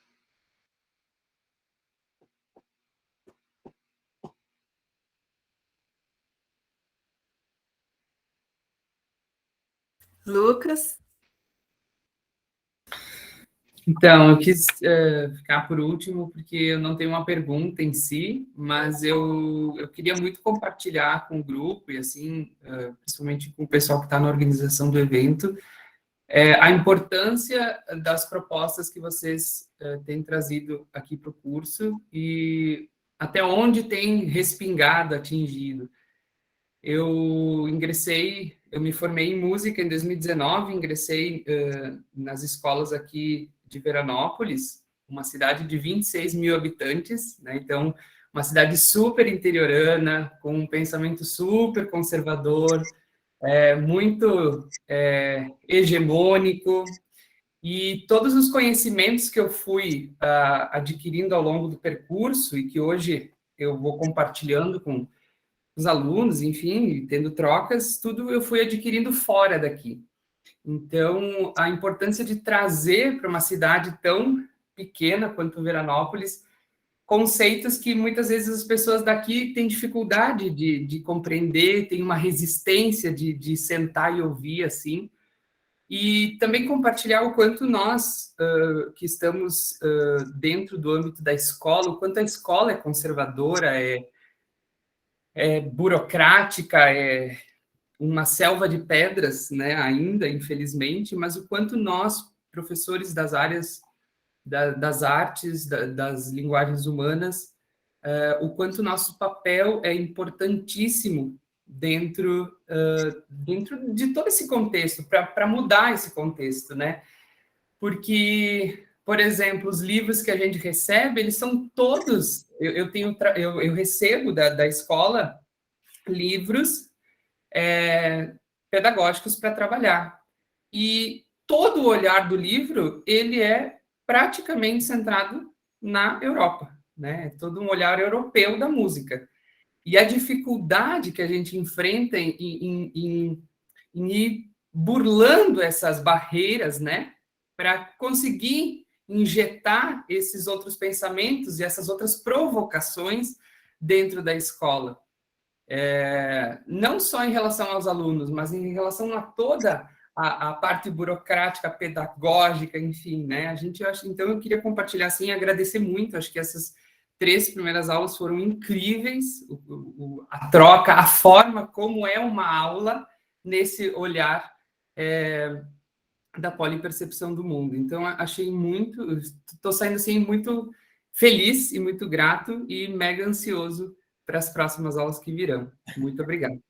Lucas? Então, eu quis ficar por último, porque eu não tenho uma pergunta em si, mas eu queria muito compartilhar com o grupo, e assim, principalmente com o pessoal que está na organização do evento, a importância das propostas que vocês têm trazido aqui para o curso e até onde tem respingado, atingido. Eu me formei em música em 2019, ingressei nas escolas aqui de Veranópolis, uma cidade de 26 mil habitantes, né? Então, uma cidade super interiorana, com um pensamento super conservador, muito hegemônico, e todos os conhecimentos que eu fui adquirindo ao longo do percurso e que hoje eu vou compartilhando com os alunos, enfim, tendo trocas, tudo eu fui adquirindo fora daqui. Então, a importância de trazer para uma cidade tão pequena quanto Veranópolis conceitos que muitas vezes as pessoas daqui têm dificuldade de compreender, têm uma resistência de sentar e ouvir assim. E também compartilhar o quanto nós, que estamos dentro do âmbito da escola, o quanto a escola é conservadora, é burocrática, é uma selva de pedras, né, ainda, infelizmente, mas o quanto nós, professores das áreas das artes, das linguagens humanas, o quanto nosso papel é importantíssimo dentro de todo esse contexto, para mudar esse contexto, né? Porque, por exemplo, os livros que a gente recebe, eles são todos... Eu recebo da escola livros pedagógicos para trabalhar. E todo o olhar do livro, ele é praticamente centrado na Europa, né? Todo um olhar europeu da música. E a dificuldade que a gente enfrenta em ir burlando essas barreiras, né? Para conseguir injetar esses outros pensamentos e essas outras provocações dentro da escola. Não só em relação aos alunos, mas em relação a toda a parte burocrática, pedagógica, enfim, né? Então, eu queria compartilhar, assim, e agradecer muito. Acho que essas 3 primeiras aulas foram incríveis. A troca, a forma como é uma aula nesse olhar da polipercepção do mundo. Então, achei muito... Estou saindo, assim, muito feliz e muito grato e mega ansioso para as próximas aulas que virão. Muito obrigado.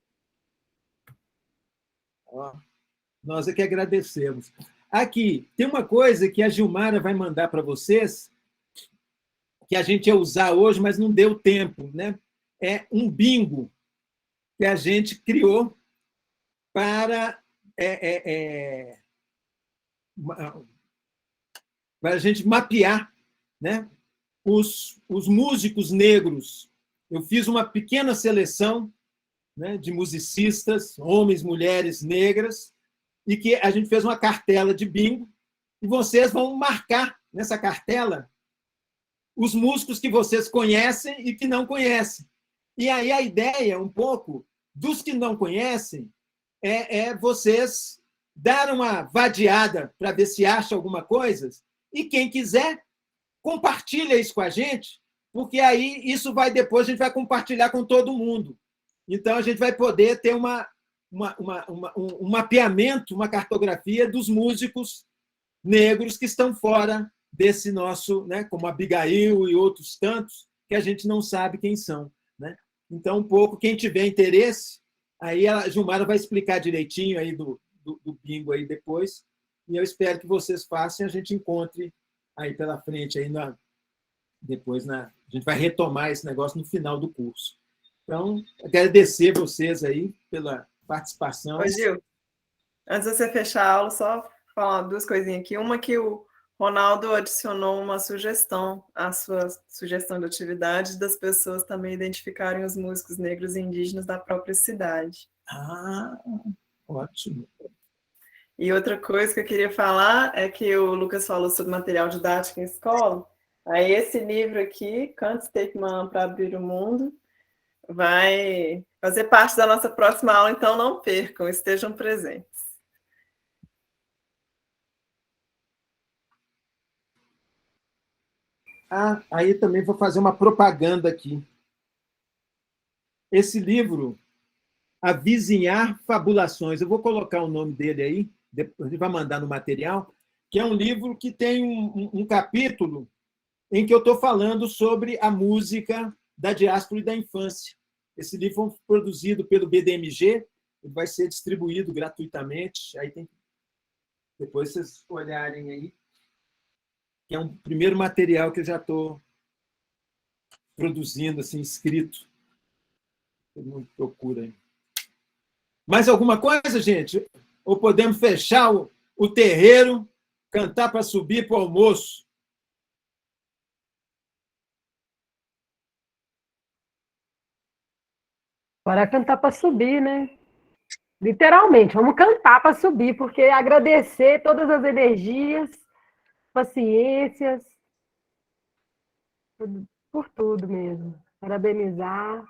Nós é que agradecemos. Aqui, tem uma coisa que a Gilmara vai mandar para vocês, que a gente ia usar hoje, mas não deu tempo, né? É um bingo que a gente criou para a gente mapear, né, os músicos negros. Eu fiz uma pequena seleção, né, de musicistas, homens, mulheres negras, e que a gente fez uma cartela de bingo, e vocês vão marcar nessa cartela os músicos que vocês conhecem e que não conhecem. E aí a ideia, um pouco, dos que não conhecem, é vocês dar uma vadiada para ver se acha alguma coisa, e quem quiser, compartilha isso com a gente, porque aí isso vai depois, a gente vai compartilhar com todo mundo. Então, a gente vai poder ter um mapeamento, uma cartografia dos músicos negros que estão fora desse nosso, né, como Abigail e outros tantos, que a gente não sabe quem são, né? Então, um pouco, quem tiver interesse, aí a Gilmara vai explicar direitinho aí do bingo aí depois, e eu espero que vocês façam e a gente encontre aí pela frente, aí depois a gente vai retomar esse negócio no final do curso. Então, agradecer vocês aí pela participação. Ô, Gil, antes de você fechar a aula, só falar 2 coisinhas aqui. Uma que o Ronaldo adicionou uma sugestão à sua sugestão de atividade das pessoas também identificarem os músicos negros e indígenas da própria cidade. Ah, ótimo. E outra coisa que eu queria falar é que o Lucas falou sobre material didático em escola. Aí esse livro aqui, Canto Stakeman para Abrir o Mundo, vai fazer parte da nossa próxima aula, então não percam, estejam presentes. Aí também vou fazer uma propaganda aqui. Esse livro, Avizinhar Fabulações, eu vou colocar o nome dele aí, depois ele vai mandar no material, que é um livro que tem um capítulo em que eu estou falando sobre a música da diáspora e da infância. Esse livro foi produzido pelo BDMG, ele vai ser distribuído gratuitamente, aí tem que depois vocês olharem aí, que é um primeiro material que eu já estou produzindo, assim, escrito. Todo mundo procura aí. Mais alguma coisa, gente? Ou podemos fechar o terreiro, cantar para subir para o almoço? Agora é cantar para subir, né? Literalmente, vamos cantar para subir, porque agradecer todas as energias, paciências, por tudo mesmo. Parabenizar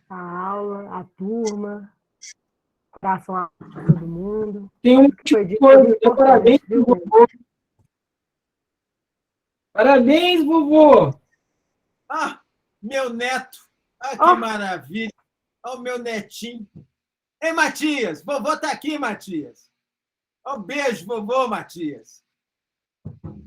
a aula, a turma, coração a todo mundo. Tem um parabéns, vovô. Parabéns, vovô. Ah, meu neto. Ah, que maravilha. Olha o meu netinho. Ei, Matias, vovô está aqui, Matias. Um beijo, vovô, Matias.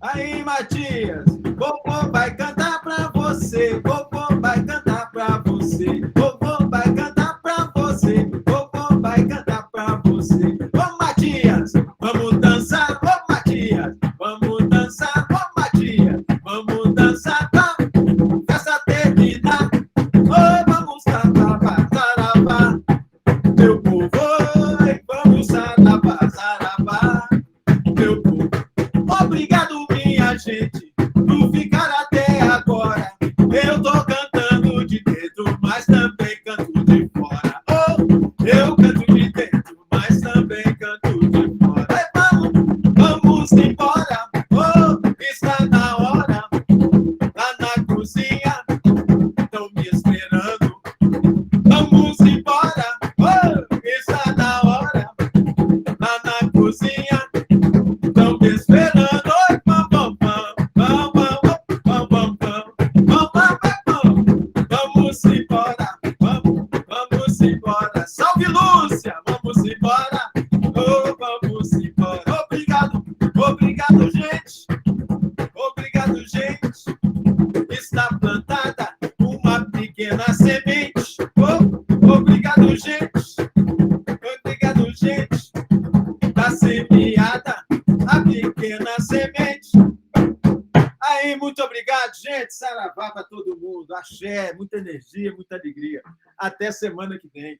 Aí, Matias, vovô vai cantar para você, vovô vai cantar para você, vovô vai cantar para você, vovô vai cantar para você. Ô, Matias, vamos dançar, ô, Matias, vamos dançar. gente não ficar até agora. Eu tô cantando de dentro, mas também canto de fora. Oh, eu canto de dentro, mas também canto de fora. Vamos embora, oh, está na hora. Lá na cozinha, estão me esperando. Vamos embora, oh, está na hora. Lá na cozinha, estão me esperando. Oi, pam, pam, pam, pam, pam, pam, pam, pam, pam, pam. Vamos embora, vamos embora. Salve, Lúcia, vamos embora. Oh, vamos embora. Obrigado, obrigado, gente. Obrigado, gente. Está plantada uma pequena semente. Oh, obrigado, gente. Obrigado, gente. Está semeada a pequena semente. Aí, muito obrigado, gente. Saravá para todo mundo. Axé, muita energia, muita alegria. Até semana que vem.